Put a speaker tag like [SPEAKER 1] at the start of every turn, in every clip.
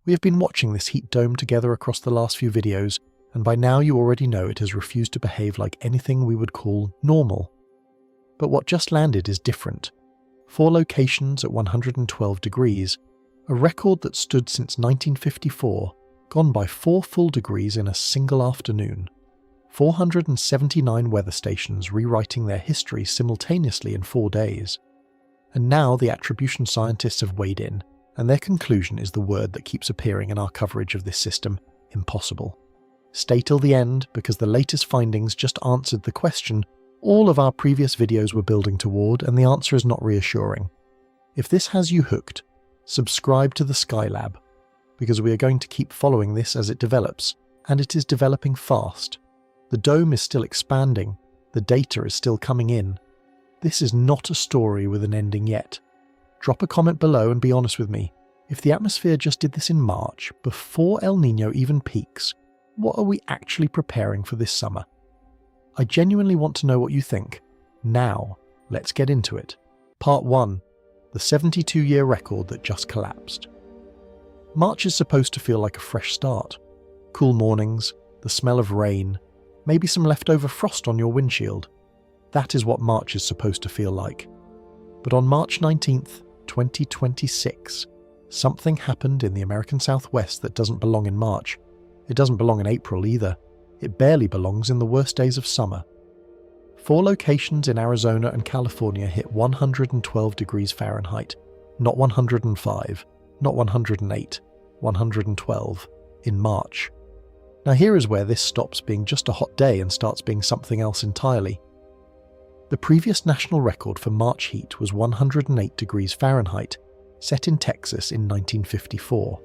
[SPEAKER 1] We have been watching this heat dome together across the last few videos, and by now you already know it has refused to behave like anything we would call normal. But what just landed is different. 4 locations at 112 degrees, a record that stood since 1954, gone by 4 full degrees in a single afternoon. 479 weather stations rewriting their history simultaneously in 4 days. And now the attribution scientists have weighed in, and their conclusion is the word that keeps appearing in our coverage of this system: impossible. Stay till the end, because the latest findings just answered the question all of our previous videos were building toward, and the answer is not reassuring. If this has you hooked, subscribe to the Skylab, because we are going to keep following this as it develops, and it is developing fast. The dome is still expanding, the data is still coming in. This is not a story with an ending yet. Drop a comment below and be honest with me. If the atmosphere just did this in March, before El Niño even peaks, what are we actually preparing for this summer? I genuinely want to know what you think. Now, let's get into it. Part 1. The 72-year record that just collapsed. March is supposed to feel like a fresh start. Cool mornings, the smell of rain, maybe some leftover frost on your windshield. That is what March is supposed to feel like. But on March 19th, 2026, something happened in the American Southwest that doesn't belong in March. It doesn't belong in April either. It barely belongs in the worst days of summer. 4 locations in Arizona and California hit 112 degrees Fahrenheit, not 105, not 108, 112, in March. Now here is where this stops being just a hot day and starts being something else entirely. The previous national record for March heat was 108 degrees Fahrenheit, set in Texas in 1954.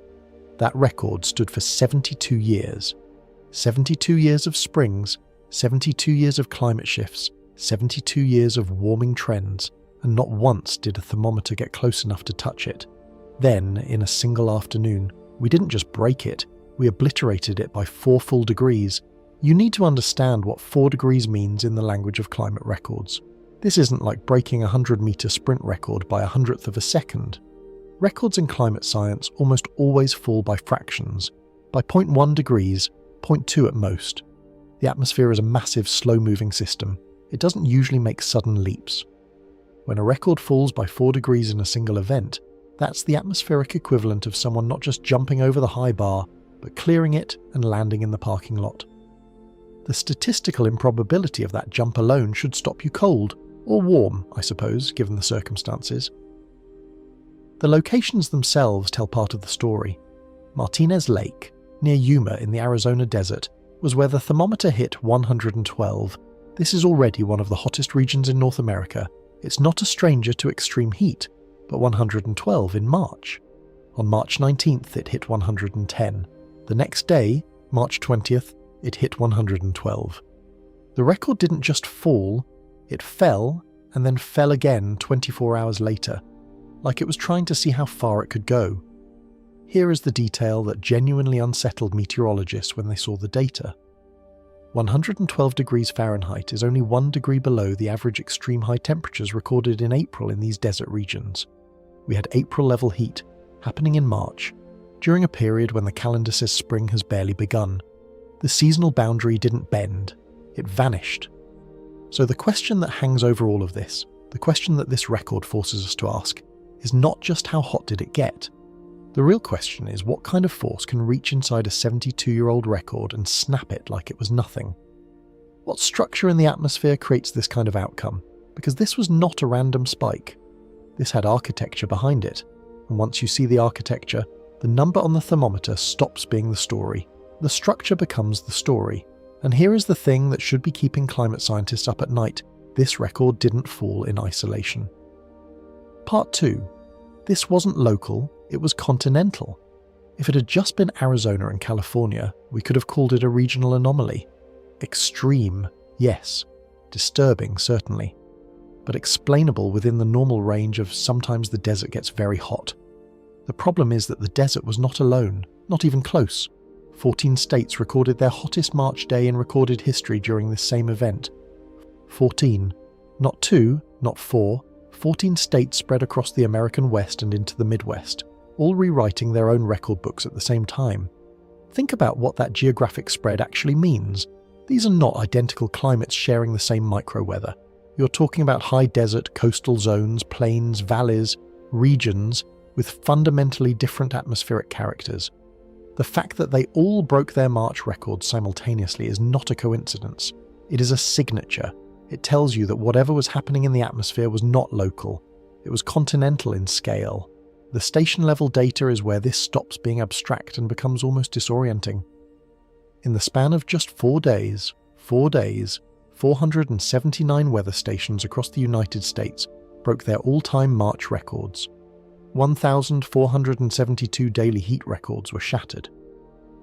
[SPEAKER 1] That record stood for 72 years. 72 years of springs, 72 years of climate shifts, 72 years of warming trends, and not once did a thermometer get close enough to touch it. Then, in a single afternoon, we didn't just break it, we obliterated it by 4 full degrees. You need to understand what 4 degrees means in the language of climate records. This isn't like breaking a 100-meter sprint record by 100th of a second. Records in climate science almost always fall by fractions, by 0.1 degrees, 0.2 at most. The atmosphere is a massive, slow-moving system. It doesn't usually make sudden leaps. When a record falls by 4 degrees in a single event, that's the atmospheric equivalent of someone not just jumping over the high bar, but clearing it and landing in the parking lot. The statistical improbability of that jump alone should stop you cold, or warm, I suppose, given the circumstances. The locations themselves tell part of the story. Martinez Lake, near Yuma in the Arizona desert, was where the thermometer hit 112. This is already one of the hottest regions in North America. It's not a stranger to extreme heat, but 112 in March. On March 19th it hit 110. The next day, March 20th, it hit 112. The record didn't just fall, it fell, and then fell again 24 hours later, like it was trying to see how far it could go. Here is the detail that genuinely unsettled meteorologists when they saw the data. 112 degrees Fahrenheit is only 1 degree below the average extreme high temperatures recorded in April in these desert regions. We had April-level heat happening in March, during a period when the calendar says spring has barely begun. The seasonal boundary didn't bend, it vanished. So the question that hangs over all of this, the question that this record forces us to ask, is not just how hot did it get. The real question is what kind of force can reach inside a 72-year-old record and snap it like it was nothing? What structure in the atmosphere creates this kind of outcome? Because this was not a random spike. This had architecture behind it, and once you see the architecture, the number on the thermometer stops being the story. The structure becomes the story. And here is the thing that should be keeping climate scientists up at night. This record didn't fall in isolation. Part 2. This wasn't local, it was continental. If it had just been Arizona and California, we could have called it a regional anomaly. Extreme, yes. Disturbing, certainly. But explainable within the normal range of sometimes the desert gets very hot. The problem is that the desert was not alone, not even close. 14 states recorded their hottest March day in recorded history during this same event. 14. Not 2, not 4. 14 states spread across the American West and into the Midwest, all rewriting their own record books at the same time. Think about what that geographic spread actually means. These are not identical climates sharing the same microweather. You're talking about high desert, coastal zones, plains, valleys, regions with fundamentally different atmospheric characters. The fact that they all broke their March records simultaneously is not a coincidence. It is a signature. It tells you that whatever was happening in the atmosphere was not local. It was continental in scale. The station-level data is where this stops being abstract and becomes almost disorienting. In the span of just 4 days, 479 weather stations across the United States broke their all-time March records. 1,472 daily heat records were shattered.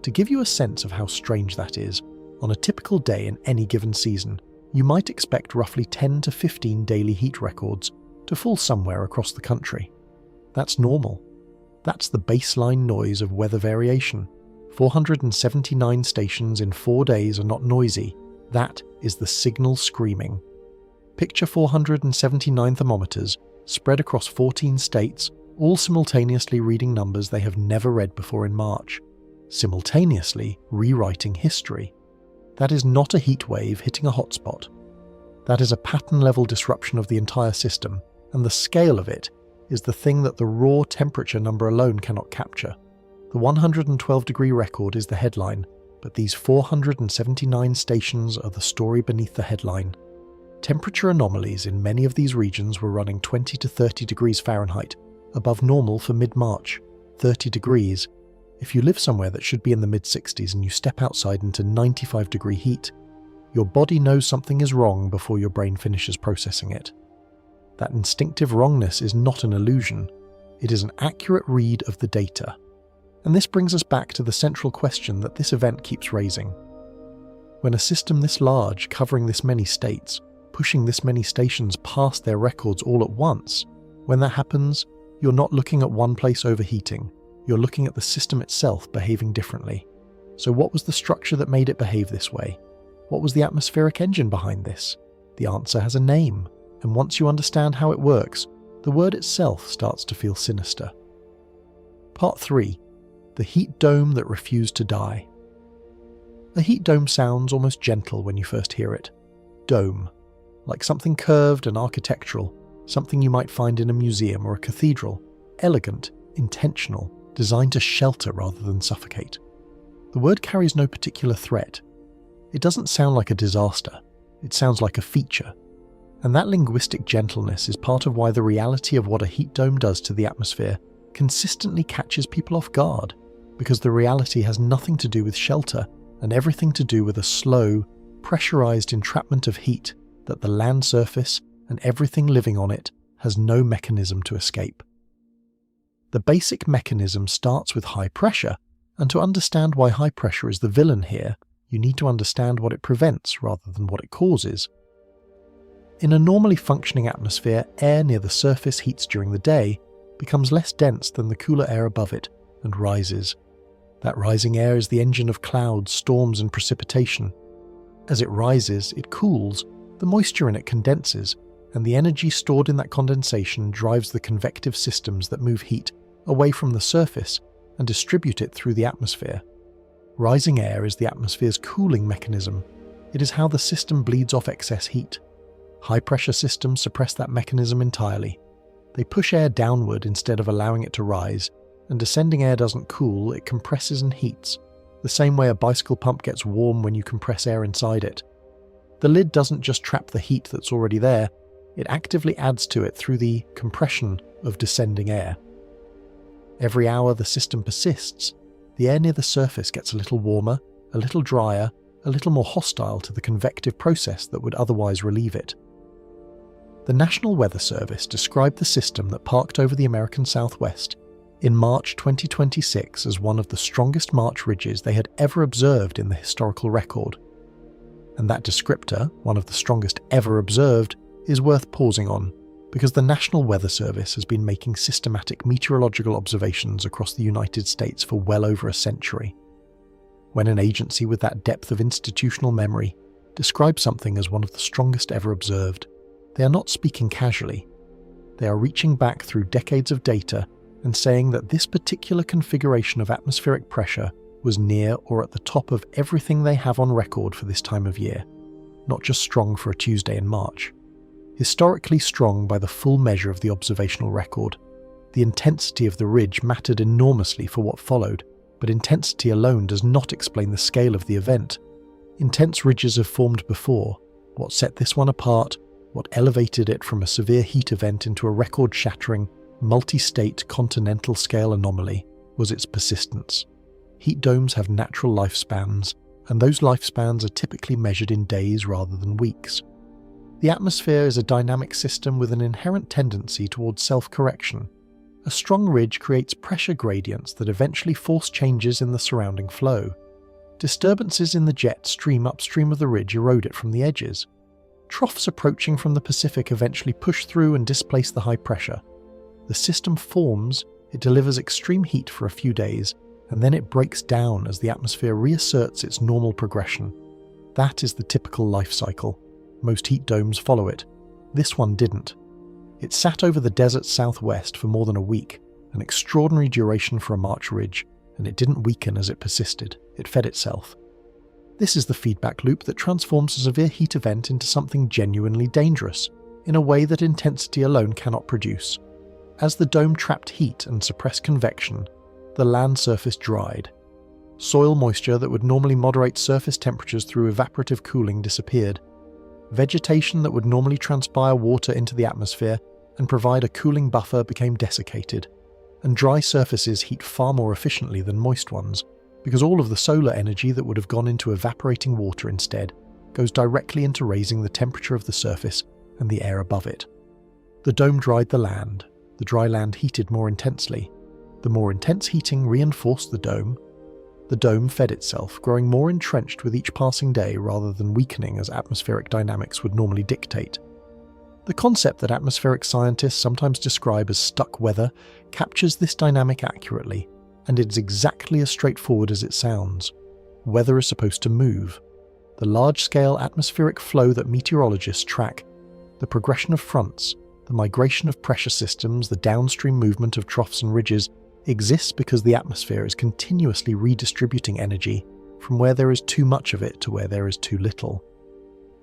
[SPEAKER 1] To give you a sense of how strange that is, on a typical day in any given season, you might expect roughly 10 to 15 daily heat records to fall somewhere across the country. That's normal. That's the baseline noise of weather variation. 479 stations in 4 days are not noisy. That is the signal screaming. Picture 479 thermometers spread across 14 states, all simultaneously reading numbers they have never read before in March, simultaneously rewriting history. That is not a heat wave hitting a hotspot. That is a pattern-level disruption of the entire system, and the scale of it is the thing that the raw temperature number alone cannot capture. The 112-degree record is the headline, but these 479 stations are the story beneath the headline. Temperature anomalies in many of these regions were running 20 to 30 degrees Fahrenheit, above normal for mid-March, 30 degrees. If you live somewhere that should be in the mid-60s and you step outside into 95-degree heat, your body knows something is wrong before your brain finishes processing it. That instinctive wrongness is not an illusion. It is an accurate read of the data. And this brings us back to the central question that this event keeps raising. When a system this large, covering this many states, pushing this many stations past their records all at once, when that happens, you're not looking at one place overheating. You're looking at the system itself behaving differently. So what was the structure that made it behave this way? What was the atmospheric engine behind this? The answer has a name. And once you understand how it works, the word itself starts to feel sinister. Part 3. The heat dome that refused to die. A heat dome sounds almost gentle when you first hear it. Dome. Like something curved and architectural, something you might find in a museum or a cathedral. Elegant, intentional, designed to shelter rather than suffocate. The word carries no particular threat. It doesn't sound like a disaster. It sounds like a feature. And that linguistic gentleness is part of why the reality of what a heat dome does to the atmosphere consistently catches people off guard, because the reality has nothing to do with shelter and everything to do with a slow, pressurized entrapment of heat that the land surface and everything living on it has no mechanism to escape. The basic mechanism starts with high pressure, and to understand why high pressure is the villain here, you need to understand what it prevents rather than what it causes. In a normally functioning atmosphere, air near the surface heats during the day, becomes less dense than the cooler air above it, and rises. That rising air is the engine of clouds, storms, and precipitation. As it rises, it cools, the moisture in it condenses, and the energy stored in that condensation drives the convective systems that move heat away from the surface and distribute it through the atmosphere. Rising air is the atmosphere's cooling mechanism. It is how the system bleeds off excess heat. High-pressure systems suppress that mechanism entirely. They push air downward instead of allowing it to rise, and descending air doesn't cool, it compresses and heats, the same way a bicycle pump gets warm when you compress air inside it. The lid doesn't just trap the heat that's already there, it actively adds to it through the compression of descending air. Every hour the system persists, the air near the surface gets a little warmer, a little drier, a little more hostile to the convective process that would otherwise relieve it. The National Weather Service described the system that parked over the American Southwest in March 2026 as one of the strongest March ridges they had ever observed in the historical record. And that descriptor, one of the strongest ever observed, is worth pausing on, because the National Weather Service has been making systematic meteorological observations across the United States for well over a century. When an agency with that depth of institutional memory describes something as one of the strongest ever observed, they are not speaking casually. They are reaching back through decades of data and saying that this particular configuration of atmospheric pressure was near or at the top of everything they have on record for this time of year, not just strong for a Tuesday in March. Historically strong by the full measure of the observational record. The intensity of the ridge mattered enormously for what followed, but intensity alone does not explain the scale of the event. Intense ridges have formed before. What set this one apart, what elevated it from a severe heat event into a record-shattering, multi-state continental scale anomaly, was its persistence. Heat domes have natural lifespans, and those lifespans are typically measured in days rather than weeks. The atmosphere is a dynamic system with an inherent tendency towards self-correction. A strong ridge creates pressure gradients that eventually force changes in the surrounding flow. Disturbances in the jet stream upstream of the ridge erode it from the edges. Troughs approaching from the Pacific eventually push through and displace the high pressure. The system forms, it delivers extreme heat for a few days, and then it breaks down as the atmosphere reasserts its normal progression. That is the typical life cycle. Most heat domes follow it. This one didn't. It sat over the desert southwest for more than a week, an extraordinary duration for a March ridge, and it didn't weaken as it persisted. It fed itself. This is the feedback loop that transforms a severe heat event into something genuinely dangerous, in a way that intensity alone cannot produce. As the dome trapped heat and suppressed convection, the land surface dried. Soil moisture that would normally moderate surface temperatures through evaporative cooling disappeared. Vegetation that would normally transpire water into the atmosphere and provide a cooling buffer became desiccated, and dry surfaces heat far more efficiently than moist ones, because all of the solar energy that would have gone into evaporating water instead goes directly into raising the temperature of the surface and the air above it. The dome dried the land. The dry land heated more intensely. The more intense heating reinforced the dome. The dome fed itself, growing more entrenched with each passing day rather than weakening as atmospheric dynamics would normally dictate. The concept that atmospheric scientists sometimes describe as stuck weather captures this dynamic accurately, and it is exactly as straightforward as it sounds. Weather is supposed to move. The large-scale atmospheric flow that meteorologists track, the progression of fronts, the migration of pressure systems, the downstream movement of troughs and ridges, exists because the atmosphere is continuously redistributing energy from where there is too much of it to where there is too little.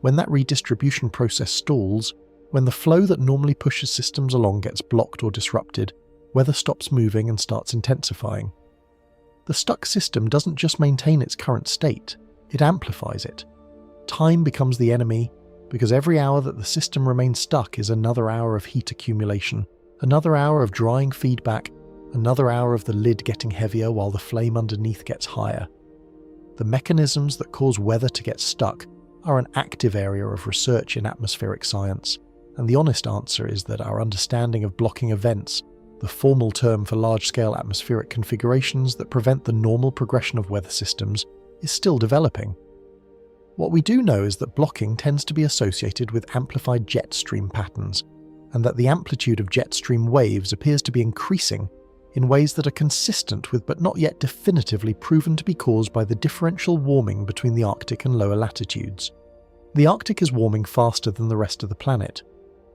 [SPEAKER 1] When that redistribution process stalls, when the flow that normally pushes systems along gets blocked or disrupted, weather stops moving and starts intensifying. The stuck system doesn't just maintain its current state, it amplifies it. Time becomes the enemy, because every hour that the system remains stuck is another hour of heat accumulation, another hour of drying feedback, another hour of the lid getting heavier while the flame underneath gets higher. The mechanisms that cause weather to get stuck are an active area of research in atmospheric science, and the honest answer is that our understanding of blocking events, the formal term for large-scale atmospheric configurations that prevent the normal progression of weather systems, is still developing. What we do know is that blocking tends to be associated with amplified jet stream patterns, and that the amplitude of jet stream waves appears to be increasing in ways that are consistent with but not yet definitively proven to be caused by the differential warming between the Arctic and lower latitudes. The Arctic is warming faster than the rest of the planet.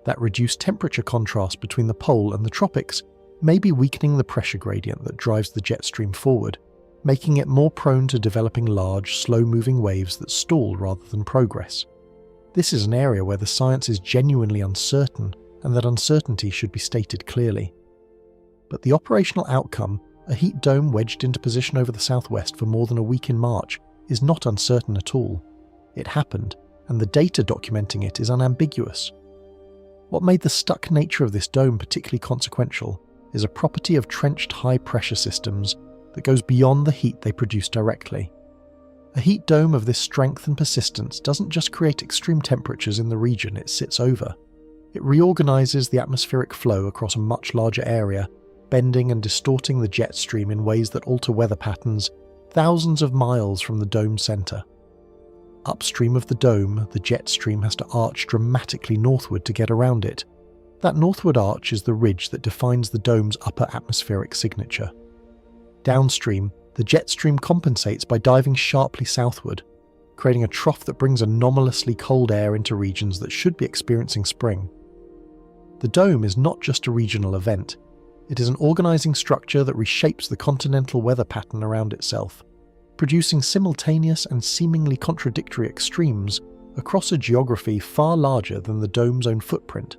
[SPEAKER 1] That reduced temperature contrast between the pole and the tropics may be weakening the pressure gradient that drives the jet stream forward, making it more prone to developing large, slow-moving waves that stall rather than progress. This is an area where the science is genuinely uncertain, and that uncertainty should be stated clearly. But the operational outcome, a heat dome wedged into position over the southwest for more than a week in March, is not uncertain at all. It happened, and the data documenting it is unambiguous. What made the stuck nature of this dome particularly consequential is a property of trenched high-pressure systems that goes beyond the heat they produce directly. A heat dome of this strength and persistence doesn't just create extreme temperatures in the region it sits over. It reorganizes the atmospheric flow across a much larger area, bending and distorting the jet stream in ways that alter weather patterns thousands of miles from the dome's center. Upstream of the dome, the jet stream has to arch dramatically northward to get around it. That northward arch is the ridge that defines the dome's upper atmospheric signature. Downstream, the jet stream compensates by diving sharply southward, creating a trough that brings anomalously cold air into regions that should be experiencing spring. The dome is not just a regional event, It is an organising structure that reshapes the continental weather pattern around itself, producing simultaneous and seemingly contradictory extremes across a geography far larger than the dome's own footprint.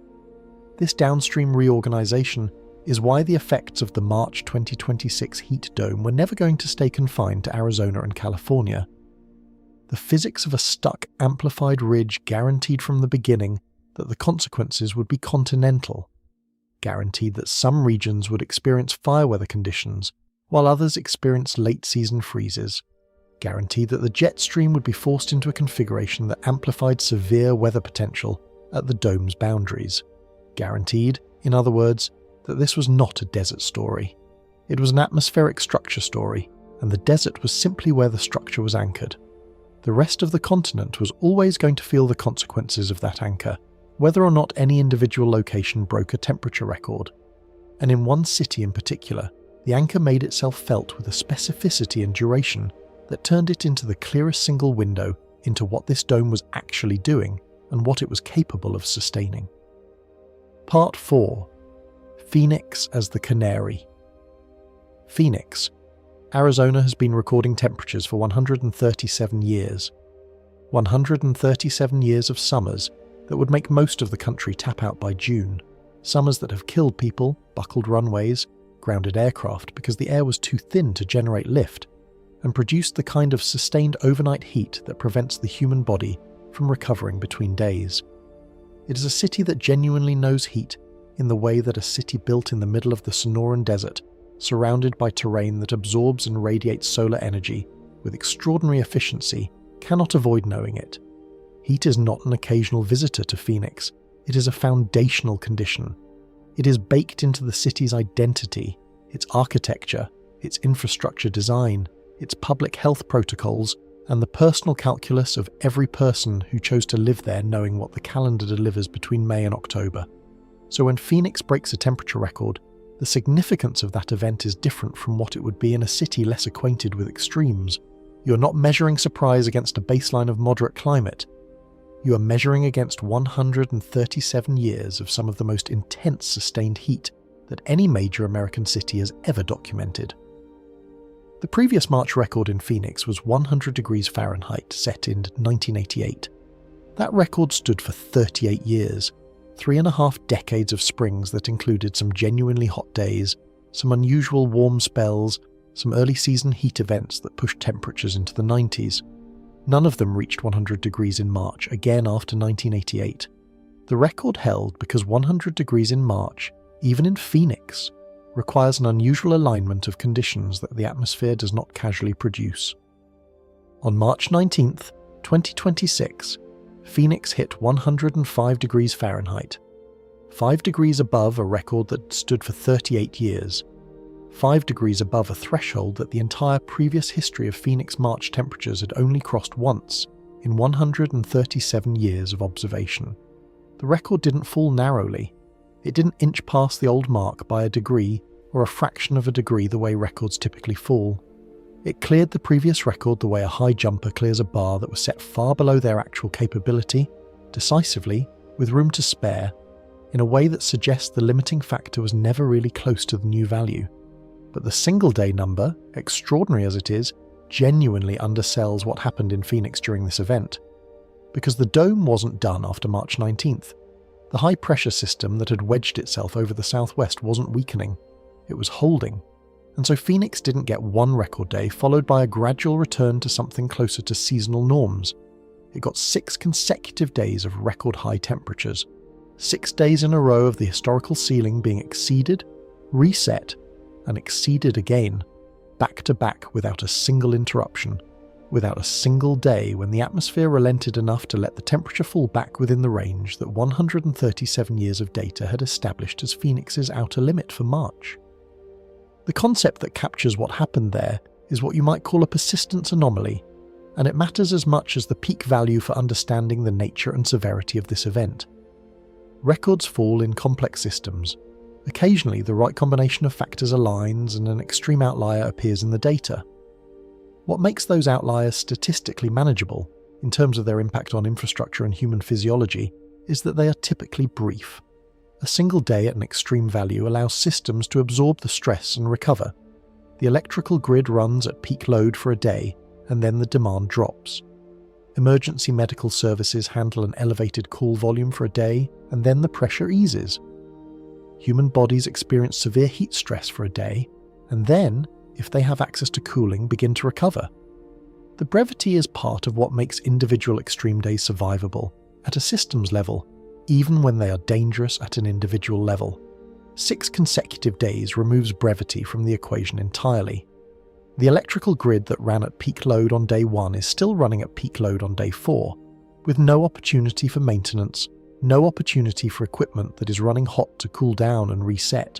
[SPEAKER 1] This downstream reorganisation is why the effects of the March 2026 heat dome were never going to stay confined to Arizona and California. The physics of a stuck, amplified ridge guaranteed from the beginning that the consequences would be continental, guaranteed that some regions would experience fire weather conditions while others experienced late-season freezes, guaranteed that the jet stream would be forced into a configuration that amplified severe weather potential at the dome's boundaries, guaranteed, in other words, that this was not a desert story. It was an atmospheric structure story, and the desert was simply where the structure was anchored. The rest of the continent was always going to feel the consequences of that anchor, whether or not any individual location broke a temperature record. And in one city in particular, the anchor made itself felt with a specificity and duration that turned it into the clearest single window into what this dome was actually doing and what it was capable of sustaining. Part 4. Phoenix as the Canary. Phoenix, Arizona has been recording temperatures for 137 years. 137 years of summers that would make most of the country tap out by June. Summers that have killed people, buckled runways, grounded aircraft because the air was too thin to generate lift, and produced the kind of sustained overnight heat that prevents the human body from recovering between days. It is a city that genuinely knows heat in the way that a city built in the middle of the Sonoran Desert, surrounded by terrain that absorbs and radiates solar energy with extraordinary efficiency, cannot avoid knowing it. Heat is not an occasional visitor to Phoenix, it is a foundational condition. It is baked into the city's identity, its architecture, its infrastructure design, its public health protocols, and the personal calculus of every person who chose to live there knowing what the calendar delivers between May and October. So when Phoenix breaks a temperature record, the significance of that event is different from what it would be in a city less acquainted with extremes. You are not measuring surprise against a baseline of moderate climate. You are measuring against 137 years of some of the most intense sustained heat that any major American city has ever documented. The previous March record in Phoenix was 100 degrees Fahrenheit, set in 1988. That record stood for 38 years, 3.5 decades of springs that included some genuinely hot days, some unusual warm spells, some early season heat events that pushed temperatures into the 90s. None of them reached 100 degrees in March, again after 1988. The record held because 100 degrees in March, even in Phoenix, requires an unusual alignment of conditions that the atmosphere does not casually produce. On March 19th, 2026, Phoenix hit 105 degrees Fahrenheit, 5 degrees above a record that stood for 38 years, 5 degrees above a threshold that the entire previous history of Phoenix March temperatures had only crossed once in 137 years of observation. The record didn't fall narrowly. It didn't inch past the old mark by a degree or a fraction of a degree the way records typically fall. It cleared the previous record the way a high jumper clears a bar that was set far below their actual capability, decisively, with room to spare, in a way that suggests the limiting factor was never really close to the new value. But the single-day number, extraordinary as it is, genuinely undersells what happened in Phoenix during this event. Because the dome wasn't done after March 19th. The high-pressure system that had wedged itself over the southwest wasn't weakening. It was holding. And so Phoenix didn't get one record day followed by a gradual return to something closer to seasonal norms. It got 6 consecutive days of record-high temperatures. 6 days in a row of the historical ceiling being exceeded, reset, and exceeded again, back to back without a single interruption, without a single day when the atmosphere relented enough to let the temperature fall back within the range that 137 years of data had established as Phoenix's outer limit for March. The concept that captures what happened there is what you might call a persistence anomaly, and it matters as much as the peak value for understanding the nature and severity of this event. Records fall in complex systems. Occasionally, the right combination of factors aligns and an extreme outlier appears in the data. What makes those outliers statistically manageable, in terms of their impact on infrastructure and human physiology, is that they are typically brief. A single day at an extreme value allows systems to absorb the stress and recover. The electrical grid runs at peak load for a day, and then the demand drops. Emergency medical services handle an elevated call volume for a day, and then the pressure eases. Human bodies experience severe heat stress for a day, and then, if they have access to cooling, begin to recover. The brevity is part of what makes individual extreme days survivable, at a systems level, even when they are dangerous at an individual level. 6 consecutive days removes brevity from the equation entirely. The electrical grid that ran at peak load on day 1 is still running at peak load on day 4, with no opportunity for maintenance, no opportunity for equipment that is running hot to cool down and reset,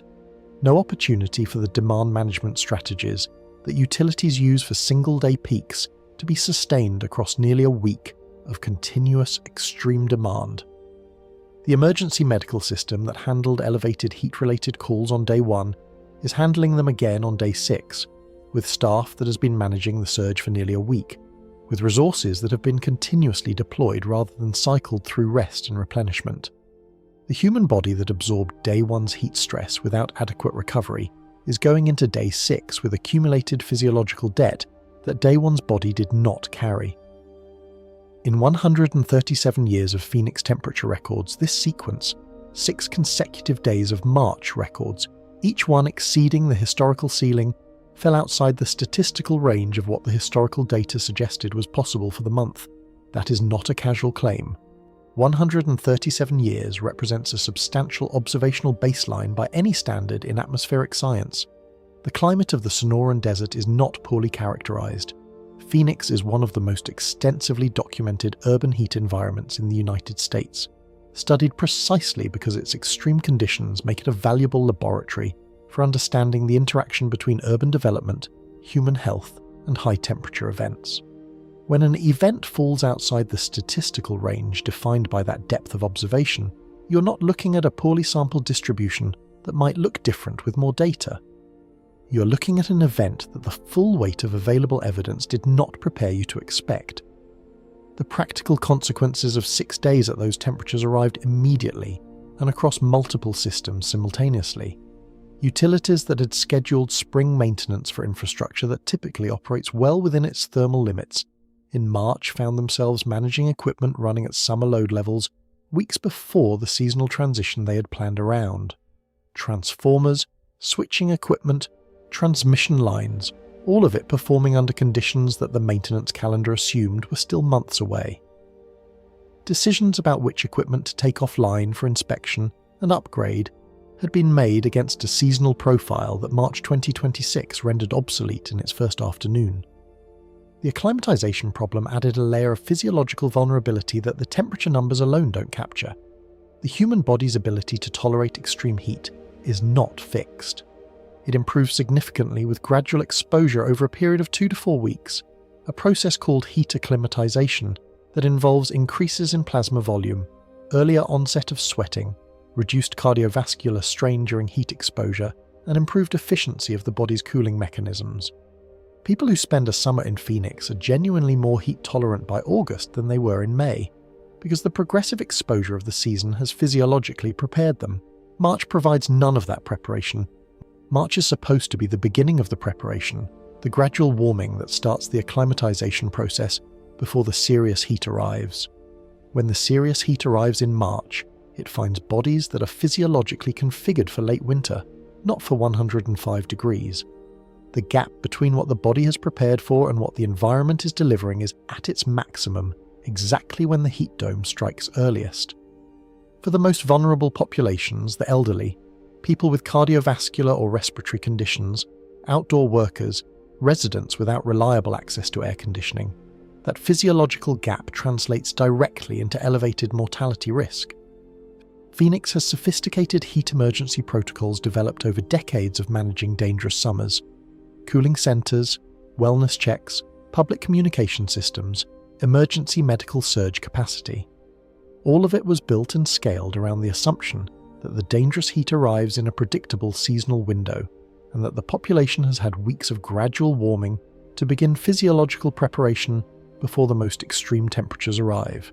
[SPEAKER 1] no opportunity for the demand management strategies that utilities use for single-day peaks to be sustained across nearly a week of continuous extreme demand. The emergency medical system that handled elevated heat-related calls on day 1 is handling them again on day 6, with staff that has been managing the surge for nearly a week, with resources that have been continuously deployed rather than cycled through rest and replenishment. The human body that absorbed day 1's heat stress without adequate recovery is going into day 6 with accumulated physiological debt that day 1's body did not carry. In 137 years of Phoenix temperature records, this sequence, 6 consecutive days of March records, each one exceeding the historical ceiling, fell outside the statistical range of what the historical data suggested was possible for the month. That is not a casual claim. 137 years represents a substantial observational baseline by any standard in atmospheric science. The climate of the Sonoran Desert is not poorly characterized. Phoenix is one of the most extensively documented urban heat environments in the United States, studied precisely because its extreme conditions make it a valuable laboratory for understanding the interaction between urban development, human health, and high-temperature events. When an event falls outside the statistical range defined by that depth of observation, you're not looking at a poorly sampled distribution that might look different with more data. You're looking at an event that the full weight of available evidence did not prepare you to expect. The practical consequences of 6 days at those temperatures arrived immediately and across multiple systems simultaneously. Utilities that had scheduled spring maintenance for infrastructure that typically operates well within its thermal limits, in March found themselves managing equipment running at summer load levels weeks before the seasonal transition they had planned around. Transformers, switching equipment, transmission lines, all of it performing under conditions that the maintenance calendar assumed were still months away. Decisions about which equipment to take offline for inspection and upgrade had been made against a seasonal profile that March 2026 rendered obsolete in its first afternoon. The acclimatization problem added a layer of physiological vulnerability that the temperature numbers alone don't capture. The human body's ability to tolerate extreme heat is not fixed. It improves significantly with gradual exposure over a period of 2 to 4 weeks, a process called heat acclimatization that involves increases in plasma volume, earlier onset of sweating, reduced cardiovascular strain during heat exposure, and improved efficiency of the body's cooling mechanisms. People who spend a summer in Phoenix are genuinely more heat tolerant by August than they were in May, because the progressive exposure of the season has physiologically prepared them. March provides none of that preparation. March is supposed to be the beginning of the preparation, the gradual warming that starts the acclimatization process before the serious heat arrives. When the serious heat arrives in March, it finds bodies that are physiologically configured for late winter, not for 105 degrees. The gap between what the body has prepared for and what the environment is delivering is at its maximum, exactly when the heat dome strikes earliest. For the most vulnerable populations, the elderly, people with cardiovascular or respiratory conditions, outdoor workers, residents without reliable access to air conditioning, that physiological gap translates directly into elevated mortality risk. Phoenix has sophisticated heat emergency protocols developed over decades of managing dangerous summers. Cooling centers, wellness checks, public communication systems, emergency medical surge capacity. All of it was built and scaled around the assumption that the dangerous heat arrives in a predictable seasonal window, and that the population has had weeks of gradual warming to begin physiological preparation before the most extreme temperatures arrive.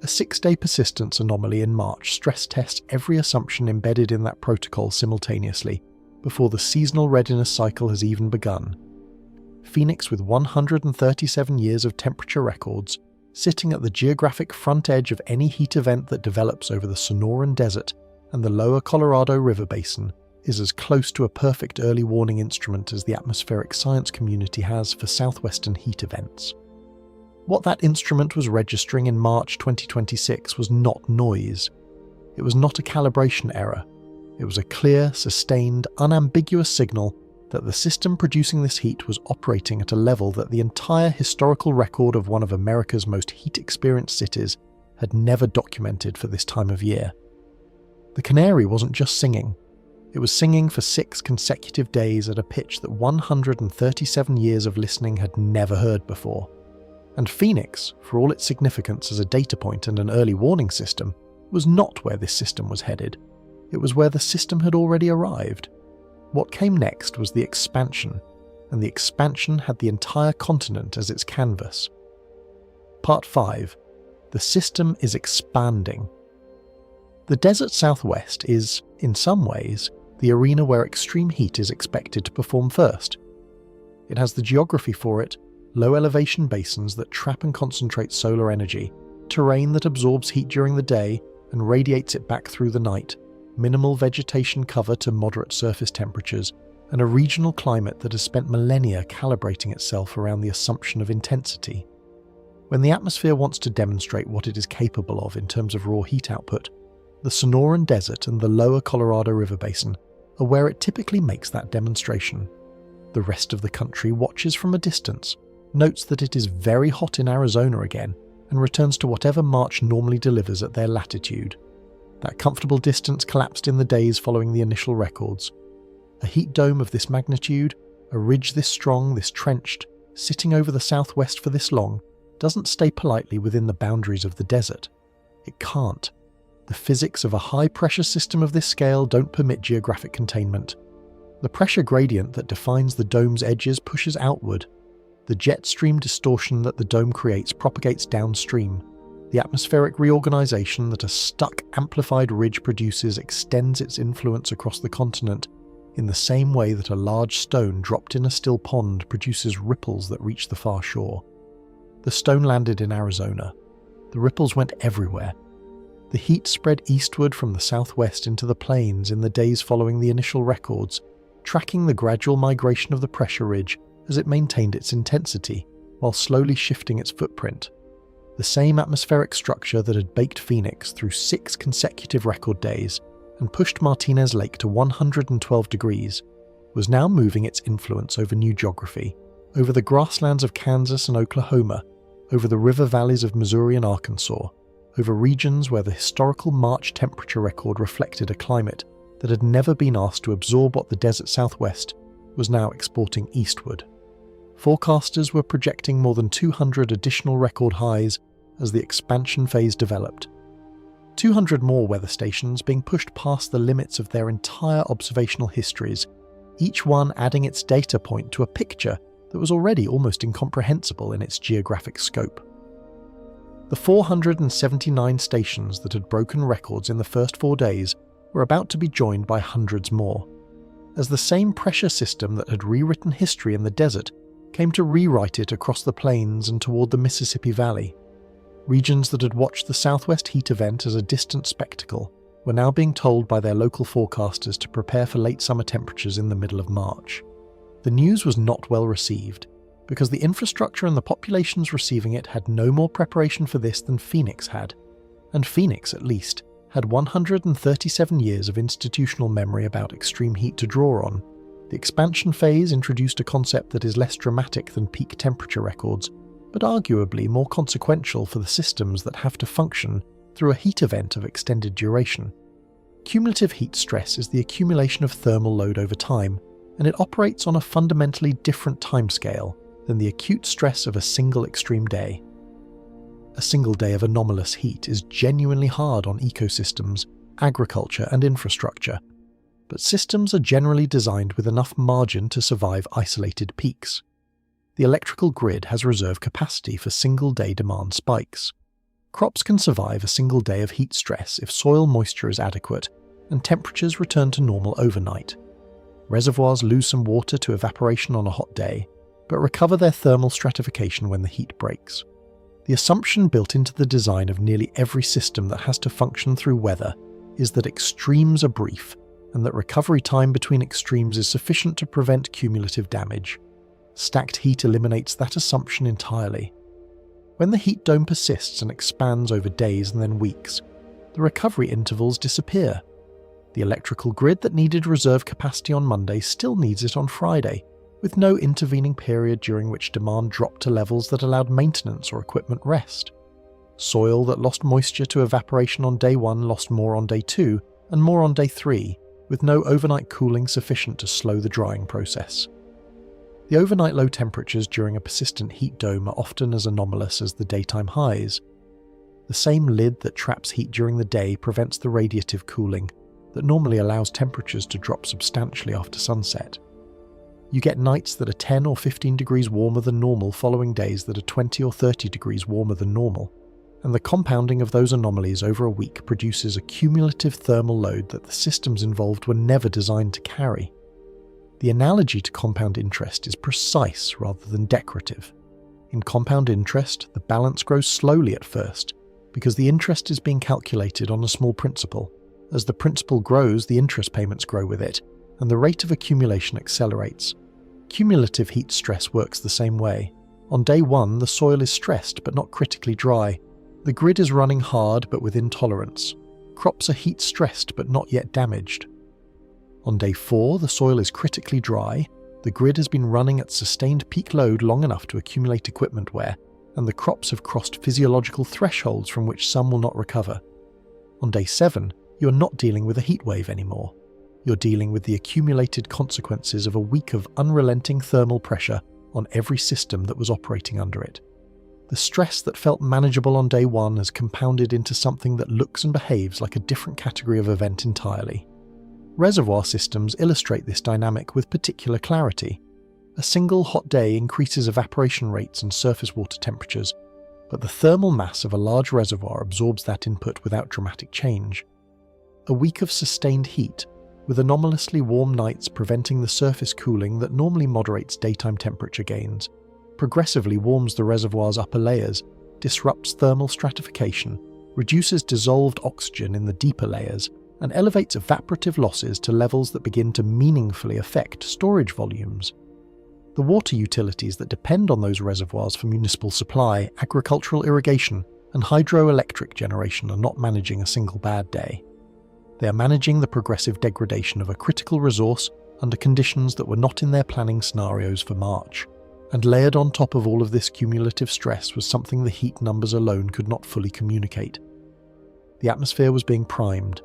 [SPEAKER 1] A 6-day persistence anomaly in March stress tests every assumption embedded in that protocol simultaneously, before the seasonal readiness cycle has even begun. Phoenix, with 137 years of temperature records, sitting at the geographic front edge of any heat event that develops over the Sonoran Desert and the lower Colorado River Basin, is as close to a perfect early warning instrument as the atmospheric science community has for southwestern heat events. What that instrument was registering in March 2026 was not noise. It was not a calibration error. It was a clear, sustained, unambiguous signal that the system producing this heat was operating at a level that the entire historical record of one of America's most heat-experienced cities had never documented for this time of year. The canary wasn't just singing. It was singing for 6 consecutive days at a pitch that 137 years of listening had never heard before. And Phoenix, for all its significance as a data point and an early warning system, was not where this system was headed. It was where the system had already arrived. What came next was the expansion, and the expansion had the entire continent as its canvas. Part 5. The system is expanding. The desert southwest is, in some ways, the arena where extreme heat is expected to perform first. It has the geography for it, low elevation basins that trap and concentrate solar energy, terrain that absorbs heat during the day and radiates it back through the night, minimal vegetation cover to moderate surface temperatures, and a regional climate that has spent millennia calibrating itself around the assumption of intensity. When the atmosphere wants to demonstrate what it is capable of in terms of raw heat output, the Sonoran Desert and the lower Colorado River Basin are where it typically makes that demonstration. The rest of the country watches from a distance, notes that it is very hot in Arizona again, and returns to whatever March normally delivers at their latitude. That comfortable distance collapsed in the days following the initial records. A heat dome of this magnitude, a ridge this strong, this trenched, sitting over the southwest for this long, doesn't stay politely within the boundaries of the desert. It can't. The physics of a high-pressure system of this scale don't permit geographic containment. The pressure gradient that defines the dome's edges pushes outward. The jet stream distortion that the dome creates propagates downstream. The atmospheric reorganization that a stuck, amplified ridge produces extends its influence across the continent in the same way that a large stone dropped in a still pond produces ripples that reach the far shore. The stone landed in Arizona. The ripples went everywhere. The heat spread eastward from the southwest into the plains in the days following the initial records, tracking the gradual migration of the pressure ridge as it maintained its intensity, while slowly shifting its footprint. The same atmospheric structure that had baked Phoenix through 6 consecutive record days and pushed Martinez Lake to 112 degrees was now moving its influence over new geography, over the grasslands of Kansas and Oklahoma, over the river valleys of Missouri and Arkansas, over regions where the historical March temperature record reflected a climate that had never been asked to absorb what the desert southwest was now exporting eastward. Forecasters were projecting more than 200 additional record highs as the expansion phase developed. 200 more weather stations being pushed past the limits of their entire observational histories, each one adding its data point to a picture that was already almost incomprehensible in its geographic scope. The 479 stations that had broken records in the first 4 days were about to be joined by hundreds more, as the same pressure system that had rewritten history in the desert came to rewrite it across the plains and toward the Mississippi Valley. Regions that had watched the Southwest heat event as a distant spectacle were now being told by their local forecasters to prepare for late summer temperatures in the middle of March. The news was not well received, because the infrastructure and the populations receiving it had no more preparation for this than Phoenix had, and Phoenix, at least, had 137 years of institutional memory about extreme heat to draw on. The expansion phase introduced a concept that is less dramatic than peak temperature records, but arguably more consequential for the systems that have to function through a heat event of extended duration. Cumulative heat stress is the accumulation of thermal load over time, and it operates on a fundamentally different timescale than the acute stress of a single extreme day. A single day of anomalous heat is genuinely hard on ecosystems, agriculture, and infrastructure, but systems are generally designed with enough margin to survive isolated peaks. The electrical grid has reserve capacity for single-day demand spikes. Crops can survive a single day of heat stress if soil moisture is adequate and temperatures return to normal overnight. Reservoirs lose some water to evaporation on a hot day, but recover their thermal stratification when the heat breaks. The assumption built into the design of nearly every system that has to function through weather is that extremes are brief and that recovery time between extremes is sufficient to prevent cumulative damage. Stacked heat eliminates that assumption entirely. When the heat dome persists and expands over days and then weeks, the recovery intervals disappear. The electrical grid that needed reserve capacity on Monday still needs it on Friday, with no intervening period during which demand dropped to levels that allowed maintenance or equipment rest. Soil that lost moisture to evaporation on day 1 lost more on day 2 and more on day 3, with no overnight cooling sufficient to slow the drying process. The overnight low temperatures during a persistent heat dome are often as anomalous as the daytime highs. The same lid that traps heat during the day prevents the radiative cooling that normally allows temperatures to drop substantially after sunset. You get nights that are 10 or 15 degrees warmer than normal following days that are 20 or 30 degrees warmer than normal, and the compounding of those anomalies over a week produces a cumulative thermal load that the systems involved were never designed to carry. The analogy to compound interest is precise rather than decorative. In compound interest, the balance grows slowly at first, because the interest is being calculated on a small principal. As the principal grows, the interest payments grow with it, and the rate of accumulation accelerates. Cumulative heat stress works the same way. On day 1, the soil is stressed but not critically dry. The grid is running hard but within tolerance. Crops are heat stressed but not yet damaged. On day 4, the soil is critically dry, the grid has been running at sustained peak load long enough to accumulate equipment wear, and the crops have crossed physiological thresholds from which some will not recover. On day 7, you're not dealing with a heat wave anymore. You're dealing with the accumulated consequences of a week of unrelenting thermal pressure on every system that was operating under it. The stress that felt manageable on day 1 has compounded into something that looks and behaves like a different category of event entirely. Reservoir systems illustrate this dynamic with particular clarity. A single hot day increases evaporation rates and surface water temperatures, but the thermal mass of a large reservoir absorbs that input without dramatic change. A week of sustained heat, with anomalously warm nights preventing the surface cooling that normally moderates daytime temperature gains, progressively warms the reservoir's upper layers, disrupts thermal stratification, reduces dissolved oxygen in the deeper layers, and elevates evaporative losses to levels that begin to meaningfully affect storage volumes. The water utilities that depend on those reservoirs for municipal supply, agricultural irrigation, and hydroelectric generation are not managing a single bad day. They are managing the progressive degradation of a critical resource under conditions that were not in their planning scenarios for March. And layered on top of all of this cumulative stress was something the heat numbers alone could not fully communicate. The atmosphere was being primed.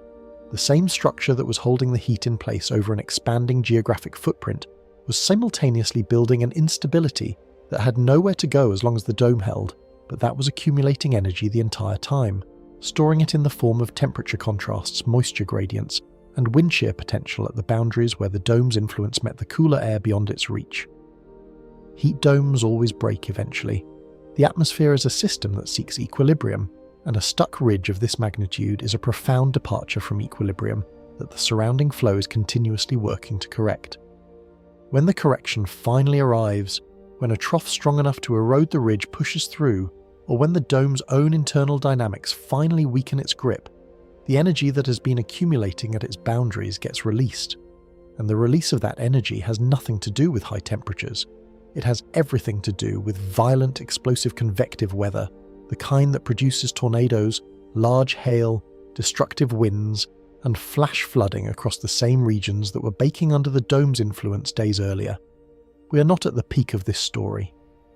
[SPEAKER 1] The same structure that was holding the heat in place over an expanding geographic footprint was simultaneously building an instability that had nowhere to go as long as the dome held, but that was accumulating energy the entire time, storing it in the form of temperature contrasts, moisture gradients, and wind shear potential at the boundaries where the dome's influence met the cooler air beyond its reach. Heat domes always break eventually. The atmosphere is a system that seeks equilibrium, and a stuck ridge of this magnitude is a profound departure from equilibrium that the surrounding flow is continuously working to correct. When the correction finally arrives, when a trough strong enough to erode the ridge pushes through, or when the dome's own internal dynamics finally weaken its grip, the energy that has been accumulating at its boundaries gets released. And the release of that energy has nothing to do with high temperatures. It has everything to do with violent explosive convective weather, the kind that produces tornadoes, large hail, destructive winds, and flash flooding across the same regions that were baking under the dome's influence days earlier. We are not at the peak of this story.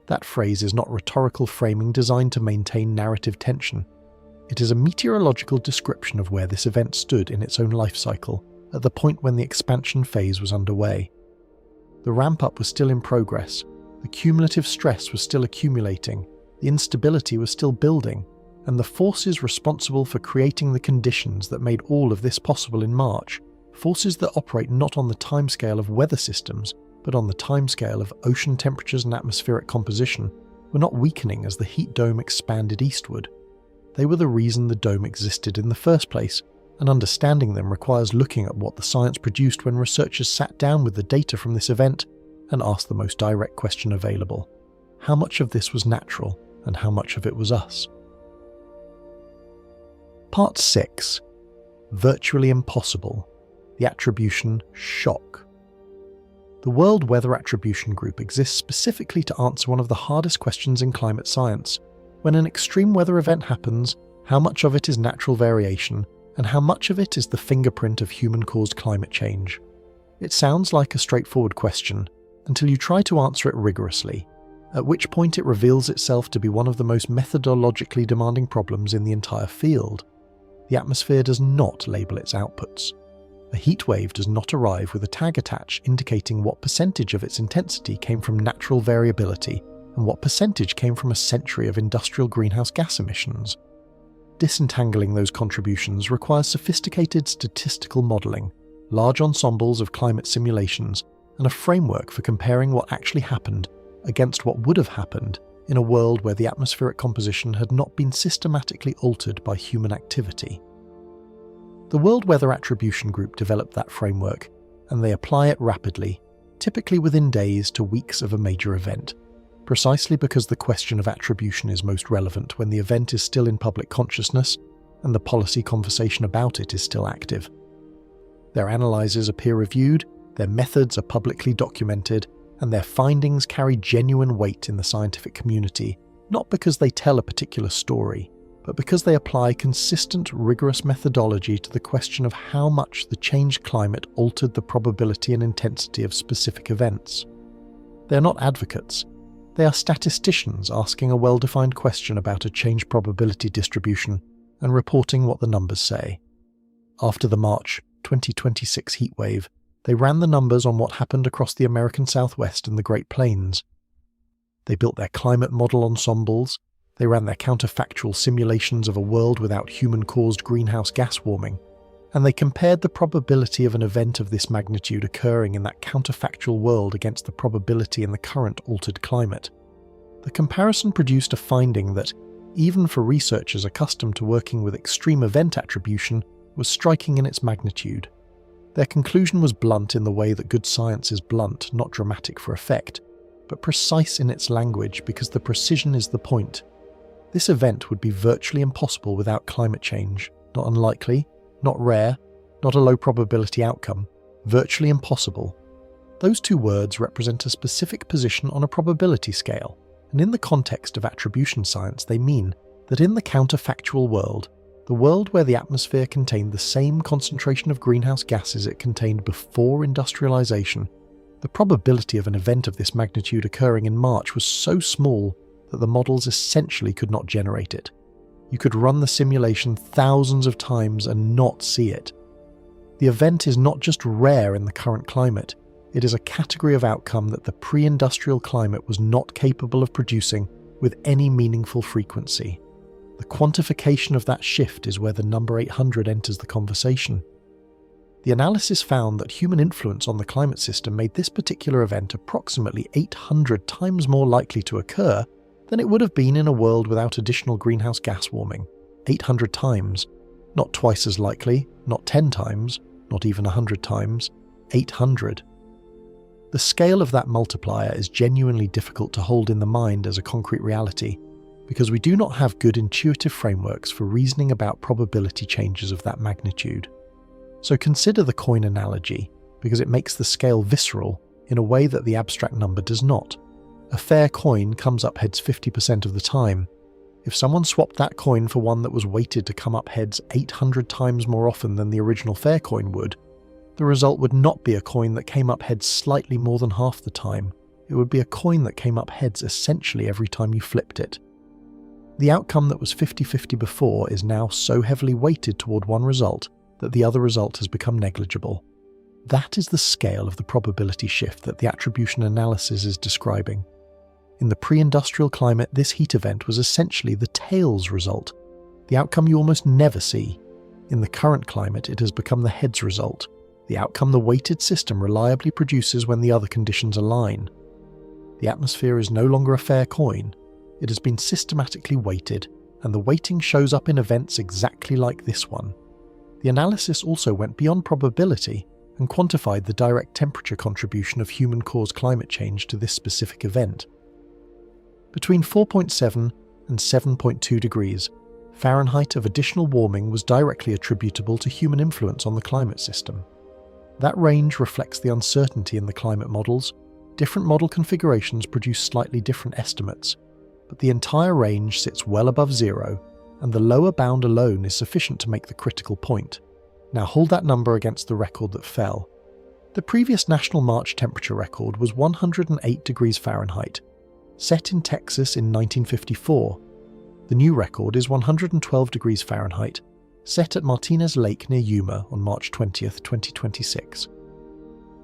[SPEAKER 1] That phrase is not rhetorical framing designed to maintain narrative tension. It is a meteorological description of where this event stood in its own life cycle, at the point when the expansion phase was underway. The ramp-up was still in progress, the cumulative stress was still accumulating, the instability was still building, and the forces responsible for creating the conditions that made all of this possible in March, forces that operate not on the timescale of weather systems, but on the timescale of ocean temperatures and atmospheric composition, were not weakening as the heat dome expanded eastward. They were the reason the dome existed in the first place, and understanding them requires looking at what the science produced when researchers sat down with the data from this event and asked the most direct question available. How much of this was natural, and how much of it was us? Part 6. Virtually impossible. The attribution shock. The World Weather Attribution Group exists specifically to answer one of the hardest questions in climate science. When an extreme weather event happens, how much of it is natural variation, and how much of it is the fingerprint of human-caused climate change? It sounds like a straightforward question, until you try to answer it rigorously, at which point it reveals itself to be one of the most methodologically demanding problems in the entire field. The atmosphere does not label its outputs. A heat wave does not arrive with a tag attached indicating what percentage of its intensity came from natural variability and what percentage came from a century of industrial greenhouse gas emissions. Disentangling those contributions requires sophisticated statistical modelling, large ensembles of climate simulations, and a framework for comparing what actually happened against what would have happened in a world where the atmospheric composition had not been systematically altered by human activity. The World Weather Attribution Group developed that framework, and they apply it rapidly, typically within days to weeks of a major event, precisely because the question of attribution is most relevant when the event is still in public consciousness and the policy conversation about it is still active. Their analyses are peer-reviewed, their methods are publicly documented, and their findings carry genuine weight in the scientific community, not because they tell a particular story, but because they apply consistent, rigorous methodology to the question of how much the changed climate altered the probability and intensity of specific events. They are not advocates. They are statisticians asking a well-defined question about a changed probability distribution and reporting what the numbers say. After the March 2026 heatwave, they ran the numbers on what happened across the American Southwest and the Great Plains. They built their climate model ensembles, they ran their counterfactual simulations of a world without human-caused greenhouse gas warming, and they compared the probability of an event of this magnitude occurring in that counterfactual world against the probability in the current altered climate. The comparison produced a finding that, even for researchers accustomed to working with extreme event attribution, was striking in its magnitude. Their conclusion was blunt in the way that good science is blunt, not dramatic for effect, but precise in its language because the precision is the point. This event would be virtually impossible without climate change, not unlikely, not rare, not a low probability outcome, virtually impossible. Those two words represent a specific position on a probability scale, and in the context of attribution science they mean that in the counterfactual world, the world where the atmosphere contained the same concentration of greenhouse gases it contained before industrialization, the probability of an event of this magnitude occurring in March was so small that the models essentially could not generate it. You could run the simulation thousands of times and not see it. The event is not just rare in the current climate, it is a category of outcome that the pre-industrial climate was not capable of producing with any meaningful frequency. The quantification of that shift is where the number 800 enters the conversation. The analysis found that human influence on the climate system made this particular event approximately 800 times more likely to occur than it would have been in a world without additional greenhouse gas warming. 800 times. Not twice as likely, not 10 times, not even 100 times. 800. The scale of that multiplier is genuinely difficult to hold in the mind as a concrete reality, because we do not have good intuitive frameworks for reasoning about probability changes of that magnitude. So consider the coin analogy, because it makes the scale visceral in a way that the abstract number does not. A fair coin comes up heads 50% of the time. If someone swapped that coin for one that was weighted to come up heads 800 times more often than the original fair coin would, the result would not be a coin that came up heads slightly more than half the time. It would be a coin that came up heads essentially every time you flipped it. The outcome that was 50-50 before is now so heavily weighted toward one result that the other result has become negligible. That is the scale of the probability shift that the attribution analysis is describing. In the pre-industrial climate, this heat event was essentially the tails result, the outcome you almost never see. In the current climate, it has become the heads result, the outcome the weighted system reliably produces when the other conditions align. The atmosphere is no longer a fair coin. It has been systematically weighted, and the weighting shows up in events exactly like this one. The analysis also went beyond probability and quantified the direct temperature contribution of human-caused climate change to this specific event. Between 4.7 and 7.2 degrees Fahrenheit of additional warming was directly attributable to human influence on the climate system. That range reflects the uncertainty in the climate models. Different model configurations produce slightly different estimates, but the entire range sits well above zero, and the lower bound alone is sufficient to make the critical point. Now hold that number against the record that fell. The previous national March temperature record was 108 degrees Fahrenheit, set in Texas in 1954. The new record is 112 degrees Fahrenheit, set at Martinez Lake near Yuma on March 20th, 2026.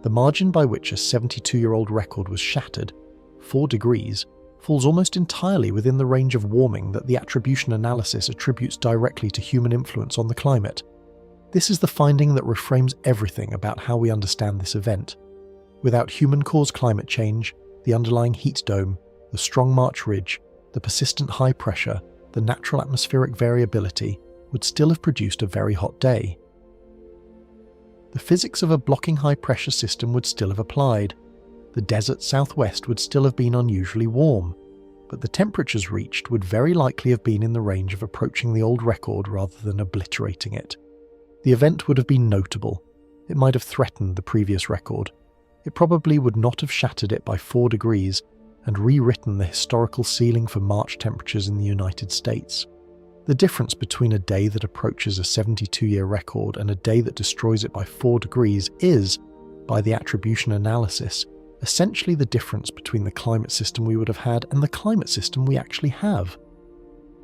[SPEAKER 1] The margin by which a 72-year-old record was shattered, 4 degrees, falls almost entirely within the range of warming that the attribution analysis attributes directly to human influence on the climate. This is the finding that reframes everything about how we understand this event. Without human-caused climate change, the underlying heat dome, the strong March ridge, the persistent high pressure, the natural atmospheric variability would still have produced a very hot day. The physics of a blocking high-pressure system would still have applied. The desert southwest would still have been unusually warm, but the temperatures reached would very likely have been in the range of approaching the old record rather than obliterating it. The event would have been notable. It might have threatened the previous record. It probably would not have shattered it by 4 degrees and rewritten the historical ceiling for March temperatures in the United States. The difference between a day that approaches a 72-year record and a day that destroys it by 4 degrees is, by the attribution analysis, essentially the difference between the climate system we would have had and the climate system we actually have.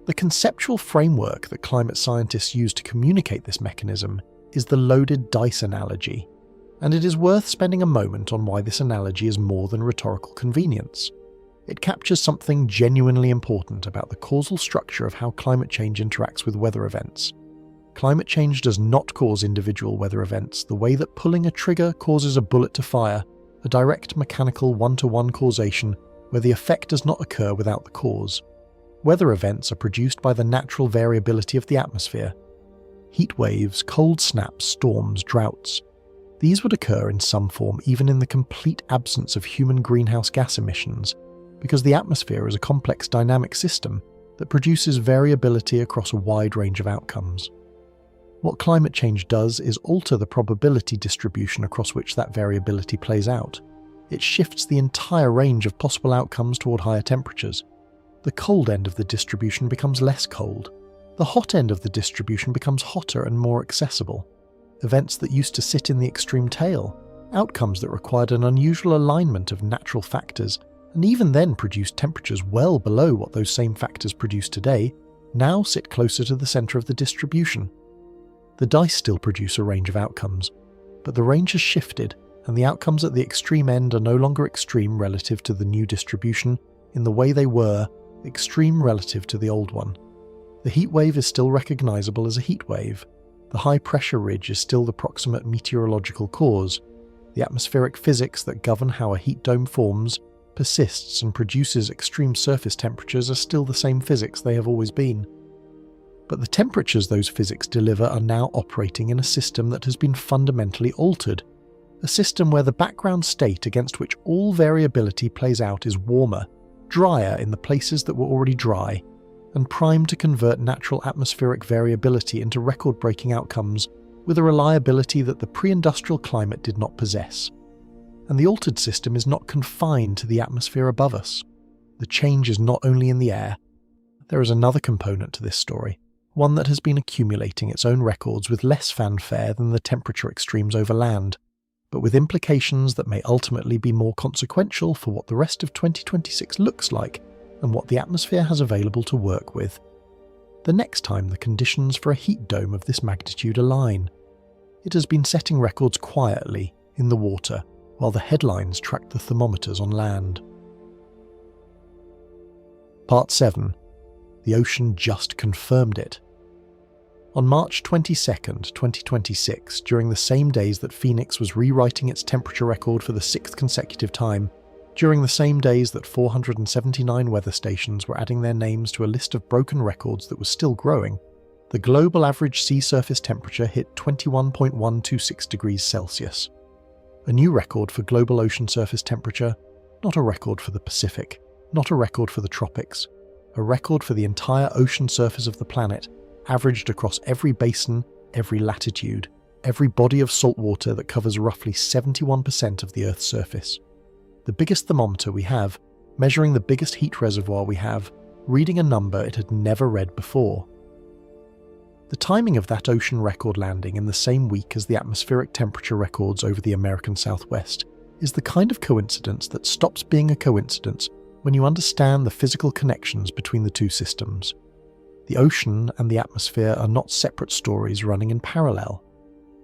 [SPEAKER 1] The conceptual framework that climate scientists use to communicate this mechanism is the loaded dice analogy, and it is worth spending a moment on why this analogy is more than rhetorical convenience. It captures something genuinely important about the causal structure of how climate change interacts with weather events. Climate change does not cause individual weather events the way that pulling a trigger causes a bullet to fire, a direct mechanical one-to-one causation where the effect does not occur without the cause. Weather events are produced by the natural variability of the atmosphere. Heat waves, cold snaps, storms, droughts. These would occur in some form even in the complete absence of human greenhouse gas emissions, because the atmosphere is a complex dynamic system that produces variability across a wide range of outcomes. What climate change does is alter the probability distribution across which that variability plays out. It shifts the entire range of possible outcomes toward higher temperatures. The cold end of the distribution becomes less cold. The hot end of the distribution becomes hotter and more accessible. Events that used to sit in the extreme tail, outcomes that required an unusual alignment of natural factors, and even then produced temperatures well below what those same factors produce today, now sit closer to the center of the distribution. The dice still produce a range of outcomes, but the range has shifted, and the outcomes at the extreme end are no longer extreme relative to the new distribution in the way they were extreme relative to the old one. The heat wave is still recognizable as a heat wave. The high pressure ridge is still the proximate meteorological cause. The atmospheric physics that govern how a heat dome forms, persists and produces extreme surface temperatures are still the same physics they have always been. But the temperatures those physics deliver are now operating in a system that has been fundamentally altered, a system where the background state against which all variability plays out is warmer, drier in the places that were already dry, and primed to convert natural atmospheric variability into record-breaking outcomes with a reliability that the pre-industrial climate did not possess. And the altered system is not confined to the atmosphere above us. The change is not only in the air. There is another component to this story, one that has been accumulating its own records with less fanfare than the temperature extremes over land, but with implications that may ultimately be more consequential for what the rest of 2026 looks like and what the atmosphere has available to work with. The next time the conditions for a heat dome of this magnitude align. It has been setting records quietly, in the water, while the headlines track the thermometers on land. Part 7. The ocean just confirmed it. On March 22nd, 2026, during the same days that Phoenix was rewriting its temperature record for the 6th consecutive time, During the same days that 479 weather stations were adding their names to a list of broken records that was still growing, the global average sea surface temperature hit 21.126 degrees Celsius. A new record for global ocean surface temperature, not a record for the Pacific, not a record for the tropics, a record for the entire ocean surface of the planet, averaged across every basin, every latitude, every body of salt water that covers roughly 71% of the Earth's surface. The biggest thermometer we have, measuring the biggest heat reservoir we have, reading a number it had never read before. The timing of that ocean record landing in the same week as the atmospheric temperature records over the American Southwest is the kind of coincidence that stops being a coincidence when you understand the physical connections between the two systems. The ocean and the atmosphere are not separate stories running in parallel.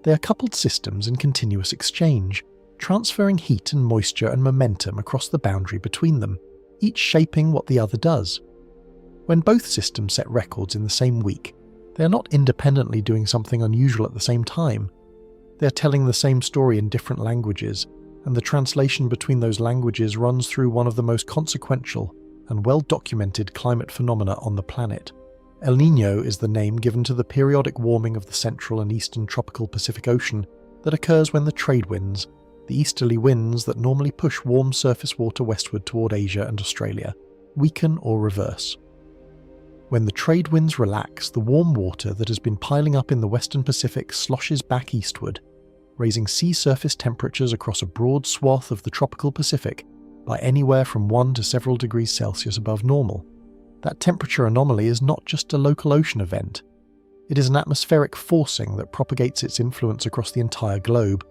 [SPEAKER 1] They are coupled systems in continuous exchange, transferring heat and moisture and momentum across the boundary between them, each shaping what the other does. When both systems set records in the same week, they are not independently doing something unusual at the same time. They are telling the same story in different languages, and the translation between those languages runs through one of the most consequential and well-documented climate phenomena on the planet. El Niño is the name given to the periodic warming of the central and eastern tropical Pacific Ocean that occurs when the trade winds, the easterly winds that normally push warm surface water westward toward Asia and Australia, weaken or reverse. When the trade winds relax, the warm water that has been piling up in the western Pacific sloshes back eastward, raising sea surface temperatures across a broad swath of the tropical Pacific by anywhere from 1 to several degrees Celsius above normal. That temperature anomaly is not just a local ocean event. It is an atmospheric forcing that propagates its influence across the entire globe,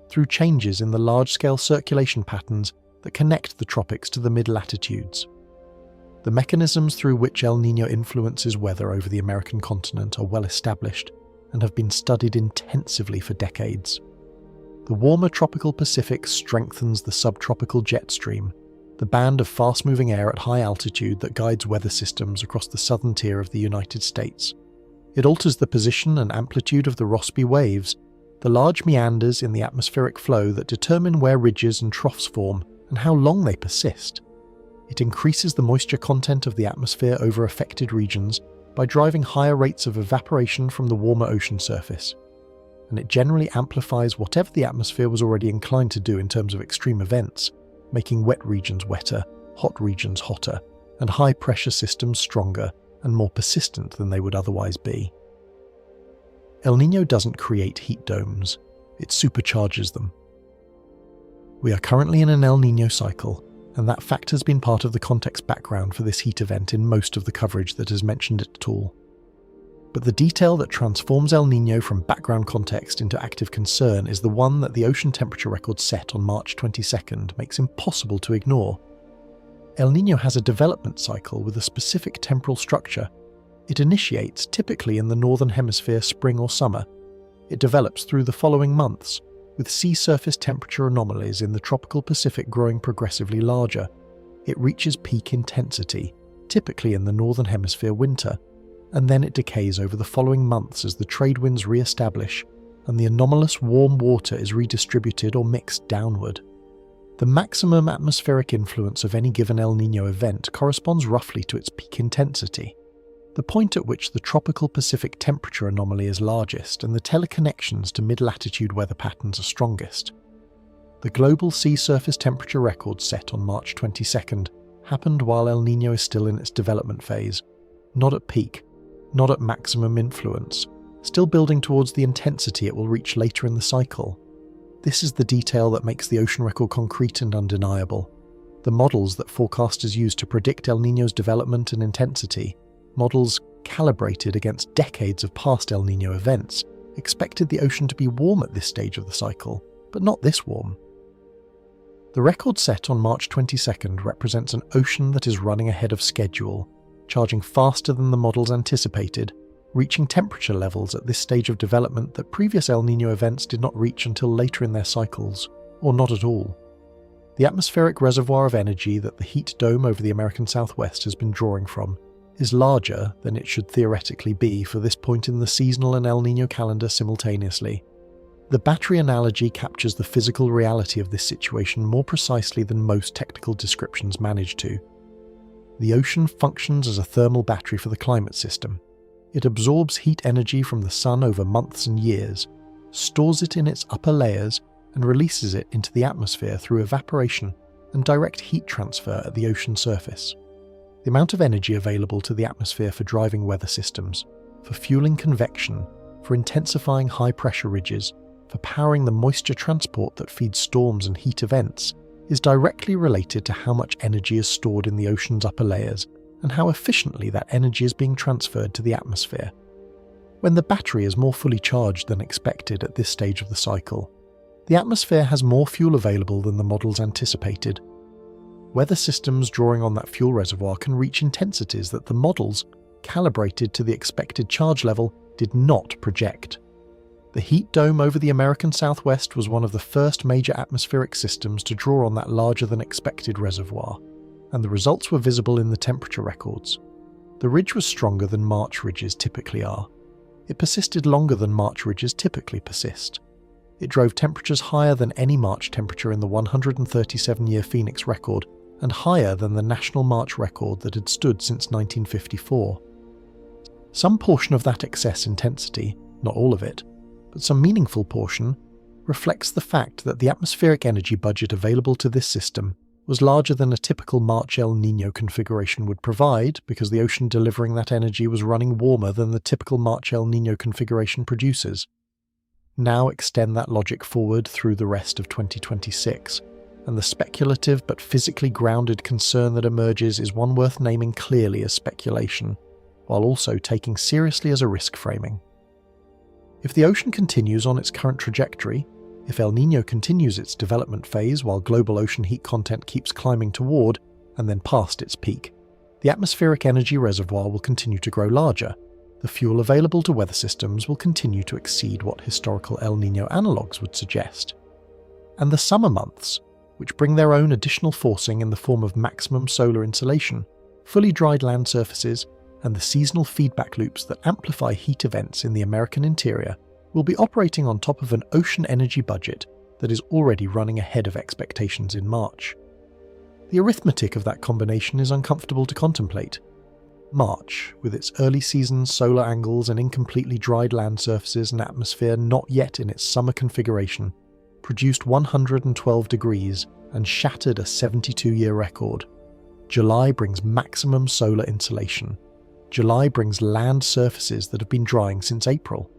[SPEAKER 1] through changes in the large-scale circulation patterns that connect the tropics to the mid-latitudes. The mechanisms through which El Niño influences weather over the American continent are well established and have been studied intensively for decades. The warmer tropical Pacific strengthens the subtropical jet stream, the band of fast-moving air at high altitude that guides weather systems across the southern tier of the United States. It alters the position and amplitude of the Rossby waves, the large meanders in the atmospheric flow that determine where ridges and troughs form and how long they persist. It increases the moisture content of the atmosphere over affected regions by driving higher rates of evaporation from the warmer ocean surface. And it generally amplifies whatever the atmosphere was already inclined to do in terms of extreme events, making wet regions wetter, hot regions hotter, and high-pressure systems stronger and more persistent than they would otherwise be. El Niño doesn't create heat domes, it supercharges them. We are currently in an El Niño cycle, and that fact has been part of the context background for this heat event in most of the coverage that has mentioned it at all. But the detail that transforms El Niño from background context into active concern is the one that the ocean temperature record set on March 22nd makes impossible to ignore. El Niño has a development cycle with a specific temporal structure. It initiates typically in the northern hemisphere spring or summer. It develops through the following months, with sea surface temperature anomalies in the tropical Pacific growing progressively larger. It reaches peak intensity, typically in the northern hemisphere winter, and then it decays over the following months as the trade winds re-establish and the anomalous warm water is redistributed or mixed downward. The maximum atmospheric influence of any given El Niño event corresponds roughly to its peak intensity, the point at which the tropical Pacific temperature anomaly is largest and the teleconnections to mid-latitude weather patterns are strongest. The global sea surface temperature record set on March 22nd happened while El Niño is still in its development phase, not at peak, not at maximum influence, still building towards the intensity it will reach later in the cycle. This is the detail that makes the ocean record concrete and undeniable. The models that forecasters use to predict El Niño's development and intensity, models calibrated against decades of past El Niño events, expected the ocean to be warm at this stage of the cycle, but not this warm. The record set on March 22nd represents an ocean that is running ahead of schedule, charging faster than the models anticipated, reaching temperature levels at this stage of development that previous El Niño events did not reach until later in their cycles, or not at all. The atmospheric reservoir of energy that the heat dome over the American Southwest has been drawing from is larger than it should theoretically be for this point in the seasonal and El Niño calendar simultaneously. The battery analogy captures the physical reality of this situation more precisely than most technical descriptions manage to. The ocean functions as a thermal battery for the climate system. It absorbs heat energy from the sun over months and years, stores it in its upper layers, and releases it into the atmosphere through evaporation and direct heat transfer at the ocean surface. The amount of energy available to the atmosphere for driving weather systems, for fueling convection, for intensifying high-pressure ridges, for powering the moisture transport that feeds storms and heat events, is directly related to how much energy is stored in the ocean's upper layers and how efficiently that energy is being transferred to the atmosphere. When the battery is more fully charged than expected at this stage of the cycle, the atmosphere has more fuel available than the models anticipated. Weather systems drawing on that fuel reservoir can reach intensities that the models, calibrated to the expected charge level, did not project. The heat dome over the American Southwest was one of the first major atmospheric systems to draw on that larger-than-expected reservoir, and the results were visible in the temperature records. The ridge was stronger than March ridges typically are. It persisted longer than March ridges typically persist. It drove temperatures higher than any March temperature in the 137-year Phoenix record, and higher than the national March record that had stood since 1954. Some portion of that excess intensity, not all of it, but some meaningful portion, reflects the fact that the atmospheric energy budget available to this system was larger than a typical March El Niño configuration would provide because the ocean delivering that energy was running warmer than the typical March El Niño configuration produces. Now extend that logic forward through the rest of 2026, and the speculative but physically grounded concern that emerges is one worth naming clearly as speculation, while also taking seriously as a risk framing. If the ocean continues on its current trajectory, if El Niño continues its development phase while global ocean heat content keeps climbing toward, and then past its peak, the atmospheric energy reservoir will continue to grow larger. The fuel available to weather systems will continue to exceed what historical El Niño analogues would suggest. And the summer months, which bring their own additional forcing in the form of maximum solar insolation, fully dried land surfaces, and the seasonal feedback loops that amplify heat events in the American interior, will be operating on top of an ocean energy budget that is already running ahead of expectations in March. The arithmetic of that combination is uncomfortable to contemplate. March, with its early season solar angles and incompletely dried land surfaces and atmosphere not yet in its summer configuration, produced 112 degrees and shattered a 72-year record. July brings maximum solar insolation. July brings land surfaces that have been drying since April.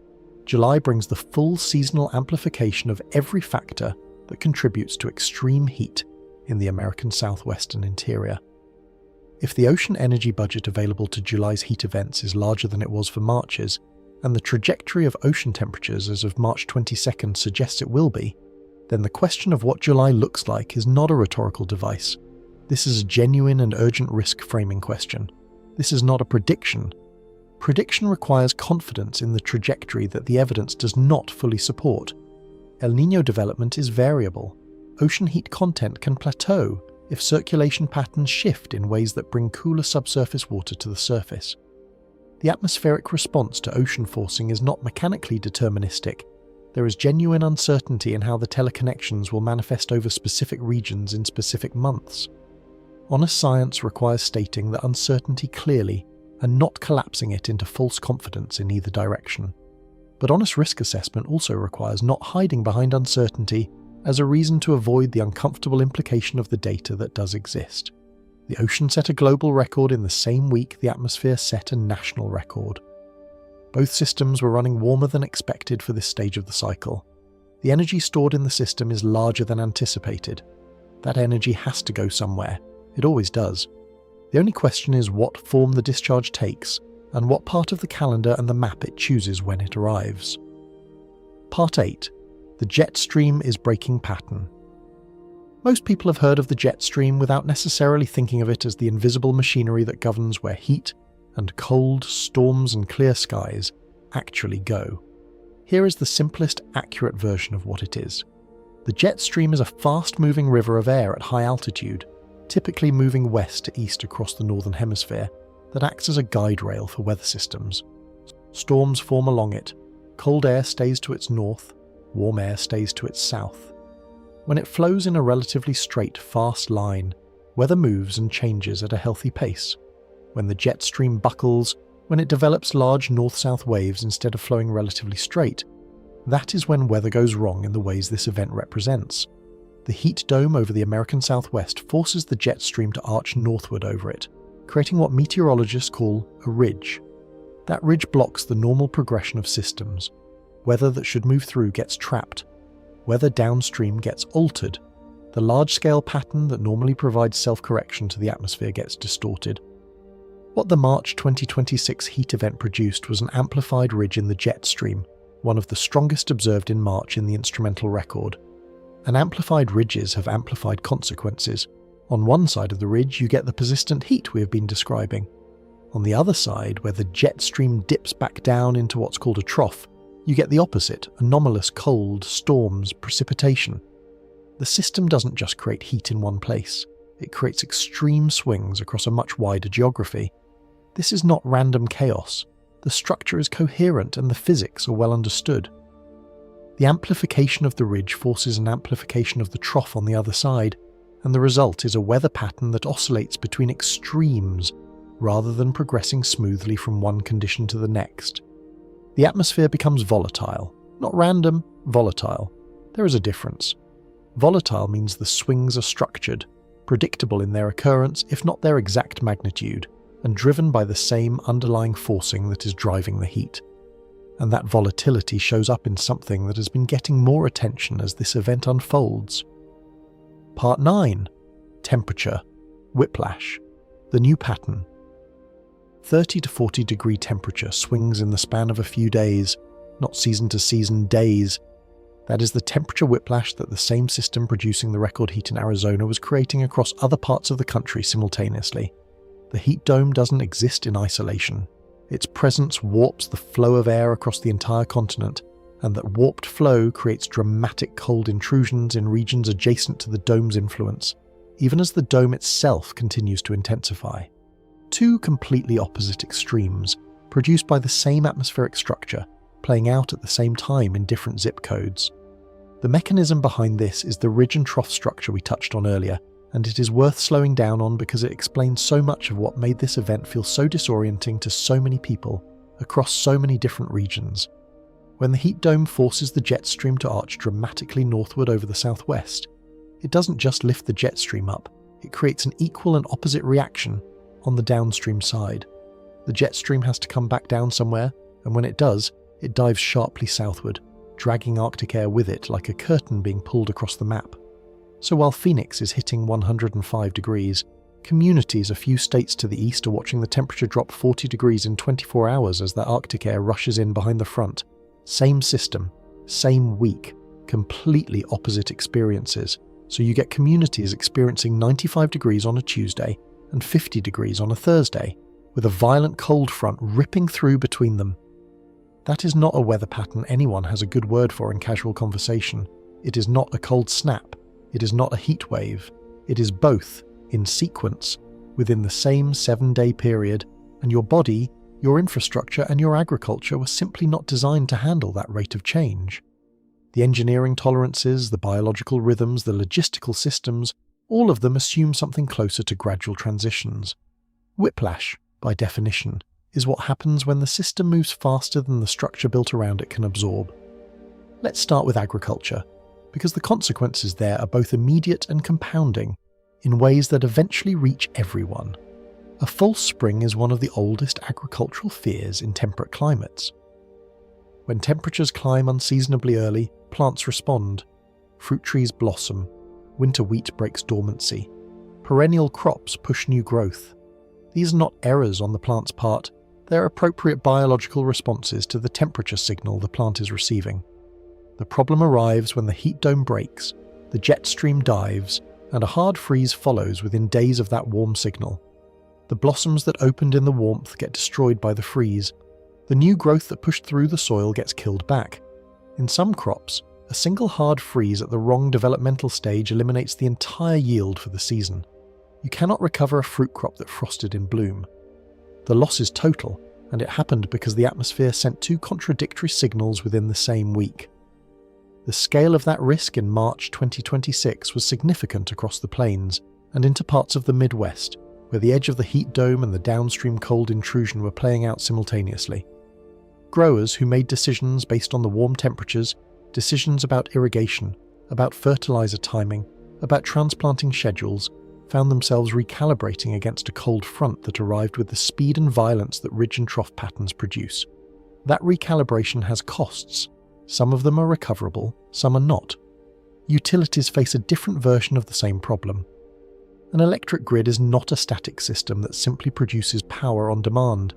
[SPEAKER 1] July brings the full seasonal amplification of every factor that contributes to extreme heat in the American southwestern interior. If the ocean energy budget available to July's heat events is larger than it was for March's, and the trajectory of ocean temperatures as of March 22nd suggests it will be, then the question of what July looks like is not a rhetorical device. This is a genuine and urgent risk framing question. This is not a prediction. Prediction requires confidence in the trajectory that the evidence does not fully support. El Niño development is variable. Ocean heat content can plateau if circulation patterns shift in ways that bring cooler subsurface water to the surface. The atmospheric response to ocean forcing is not mechanically deterministic. There is genuine uncertainty in how the teleconnections will manifest over specific regions in specific months. Honest science requires stating that uncertainty clearly and not collapsing it into false confidence in either direction. But honest risk assessment also requires not hiding behind uncertainty as a reason to avoid the uncomfortable implication of the data that does exist. The ocean set a global record in the same week the atmosphere set a national record. Both systems were running warmer than expected for this stage of the cycle. The energy stored in the system is larger than anticipated. That energy has to go somewhere. It always does. The only question is what form the discharge takes and what part of the calendar and the map it chooses when it arrives. Part 8. The jet stream is breaking pattern. Most people have heard of the jet stream without necessarily thinking of it as the invisible machinery that governs where heat and cold, storms and clear skies actually go. Here is the simplest, accurate version of what it is. The jet stream is a fast-moving river of air at high altitude, typically moving west to east across the northern hemisphere, that acts as a guide rail for weather systems. Storms form along it, cold air stays to its north, warm air stays to its south. When it flows in a relatively straight, fast line, weather moves and changes at a healthy pace. When the jet stream buckles, when it develops large north-south waves instead of flowing relatively straight, that is when weather goes wrong in the ways this event represents. The heat dome over the American Southwest forces the jet stream to arch northward over it, creating what meteorologists call a ridge. That ridge blocks the normal progression of systems. Weather that should move through gets trapped. Weather downstream gets altered. The large-scale pattern that normally provides self-correction to the atmosphere gets distorted. What the March 2026 heat event produced was an amplified ridge in the jet stream, one of the strongest observed in March in the instrumental record. And amplified ridges have amplified consequences. On one side of the ridge, you get the persistent heat we have been describing. On the other side, where the jet stream dips back down into what's called a trough, you get the opposite, anomalous cold, storms, precipitation. The system doesn't just create heat in one place, it creates extreme swings across a much wider geography. This is not random chaos. The structure is coherent and the physics are well understood. The amplification of the ridge forces an amplification of the trough on the other side, and the result is a weather pattern that oscillates between extremes rather than progressing smoothly from one condition to the next. The atmosphere becomes volatile. Not random, volatile. There is a difference. Volatile means the swings are structured, predictable in their occurrence if not their exact magnitude, and driven by the same underlying forcing that is driving the heat. And that volatility shows up in something that has been getting more attention as this event unfolds. Part 9. Temperature. Whiplash. The new pattern. 30 to 40 degree temperature swings in the span of a few days, not season to season, days. That is the temperature whiplash that the same system producing the record heat in Arizona was creating across other parts of the country simultaneously. The heat dome doesn't exist in isolation. Its presence warps the flow of air across the entire continent, and that warped flow creates dramatic cold intrusions in regions adjacent to the dome's influence, even as the dome itself continues to intensify. Two completely opposite extremes, produced by the same atmospheric structure, playing out at the same time in different zip codes. The mechanism behind this is the ridge and trough structure we touched on earlier, and it is worth slowing down on because it explains so much of what made this event feel so disorienting to so many people, across so many different regions. When the heat dome forces the jet stream to arch dramatically northward over the southwest, it doesn't just lift the jet stream up, it creates an equal and opposite reaction on the downstream side. The jet stream has to come back down somewhere, and when it does, it dives sharply southward, dragging Arctic air with it like a curtain being pulled across the map. So while Phoenix is hitting 105 degrees, communities a few states to the east are watching the temperature drop 40 degrees in 24 hours as the Arctic air rushes in behind the front. Same system, same week, completely opposite experiences. So you get communities experiencing 95 degrees on a Tuesday and 50 degrees on a Thursday, with a violent cold front ripping through between them. That is not a weather pattern anyone has a good word for in casual conversation. It is not a cold snap. It is not a heat wave. It is both, in sequence, within the same 7-day period, and your body, your infrastructure, and your agriculture were simply not designed to handle that rate of change. The engineering tolerances, the biological rhythms, the logistical systems, all of them assume something closer to gradual transitions. Whiplash, by definition, is what happens when the system moves faster than the structure built around it can absorb. Let's start with agriculture, because the consequences there are both immediate and compounding, in ways that eventually reach everyone. A false spring is one of the oldest agricultural fears in temperate climates. When temperatures climb unseasonably early, plants respond. Fruit trees blossom. Winter wheat breaks dormancy. Perennial crops push new growth. These are not errors on the plant's part, they're appropriate biological responses to the temperature signal the plant is receiving. The problem arrives when the heat dome breaks, the jet stream dives, and a hard freeze follows within days of that warm signal. The blossoms that opened in the warmth get destroyed by the freeze. The new growth that pushed through the soil gets killed back. In some crops, a single hard freeze at the wrong developmental stage eliminates the entire yield for the season. You cannot recover a fruit crop that frosted in bloom. The loss is total, and it happened because the atmosphere sent two contradictory signals within the same week. The scale of that risk in March 2026 was significant across the plains and into parts of the Midwest, where the edge of the heat dome and the downstream cold intrusion were playing out simultaneously. Growers who made decisions based on the warm temperatures, decisions about irrigation, about fertilizer timing, about transplanting schedules, found themselves recalibrating against a cold front that arrived with the speed and violence that ridge and trough patterns produce. That recalibration has costs. Some of them are recoverable, some are not. Utilities face a different version of the same problem. An electric grid is not a static system that simply produces power on demand.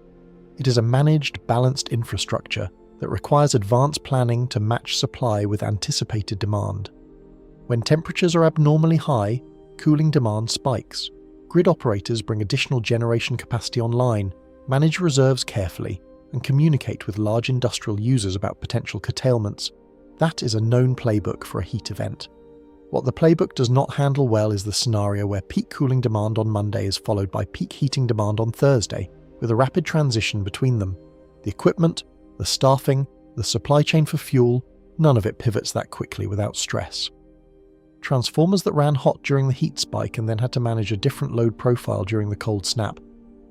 [SPEAKER 1] It is a managed, balanced infrastructure that requires advanced planning to match supply with anticipated demand. When temperatures are abnormally high, cooling demand spikes. Grid operators bring additional generation capacity online, manage reserves carefully, and communicate with large industrial users about potential curtailments. That is a known playbook for a heat event. What the playbook does not handle well is the scenario where peak cooling demand on Monday is followed by peak heating demand on Thursday, with a rapid transition between them. The equipment, the staffing, the supply chain for fuel, none of it pivots that quickly without stress. Transformers that ran hot during the heat spike and then had to manage a different load profile during the cold snap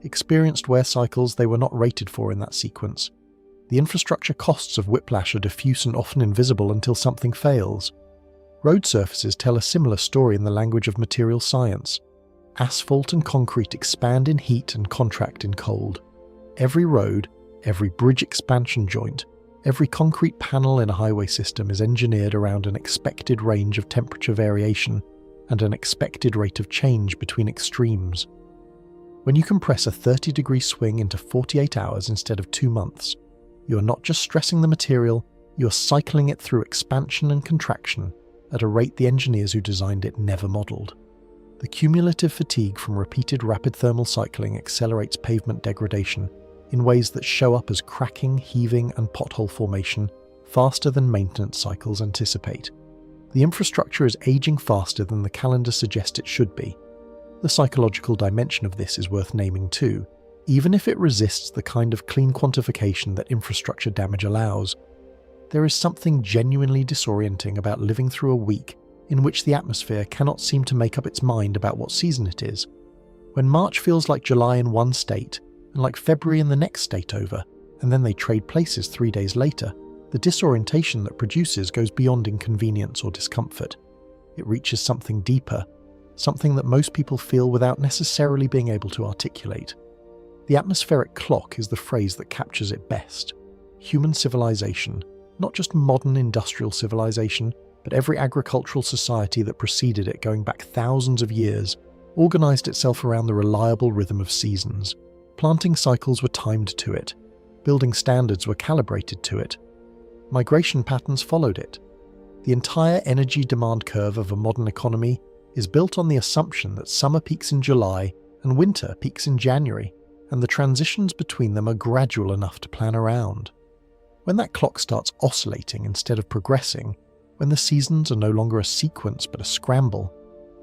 [SPEAKER 1] experienced wear cycles they were not rated for in that sequence. The infrastructure costs of whiplash are diffuse and often invisible until something fails. Road surfaces tell a similar story in the language of material science. Asphalt and concrete expand in heat and contract in cold. Every road, every bridge expansion joint, every concrete panel in a highway system is engineered around an expected range of temperature variation and an expected rate of change between extremes. When you compress a 30-degree swing into 48 hours instead of 2 months, you are not just stressing the material, you are cycling it through expansion and contraction at a rate the engineers who designed it never modelled. The cumulative fatigue from repeated rapid thermal cycling accelerates pavement degradation in ways that show up as cracking, heaving, and pothole formation faster than maintenance cycles anticipate. The infrastructure is aging faster than the calendar suggests it should be. The psychological dimension of this is worth naming too, even if it resists the kind of clean quantification that infrastructure damage allows. There is something genuinely disorienting about living through a week in which the atmosphere cannot seem to make up its mind about what season it is. When March feels like July in one state, and like February in the next state over, and then they trade places 3 days later, the disorientation that produces goes beyond inconvenience or discomfort. It reaches something deeper, something that most people feel without necessarily being able to articulate. The atmospheric clock is the phrase that captures it best. Human civilization, not just modern industrial civilization, but every agricultural society that preceded it going back thousands of years, organized itself around the reliable rhythm of seasons. Planting cycles were timed to it. Building standards were calibrated to it. Migration patterns followed it. The entire energy demand curve of a modern economy is built on the assumption that summer peaks in July and winter peaks in January, and the transitions between them are gradual enough to plan around. When that clock starts oscillating instead of progressing, when the seasons are no longer a sequence but a scramble,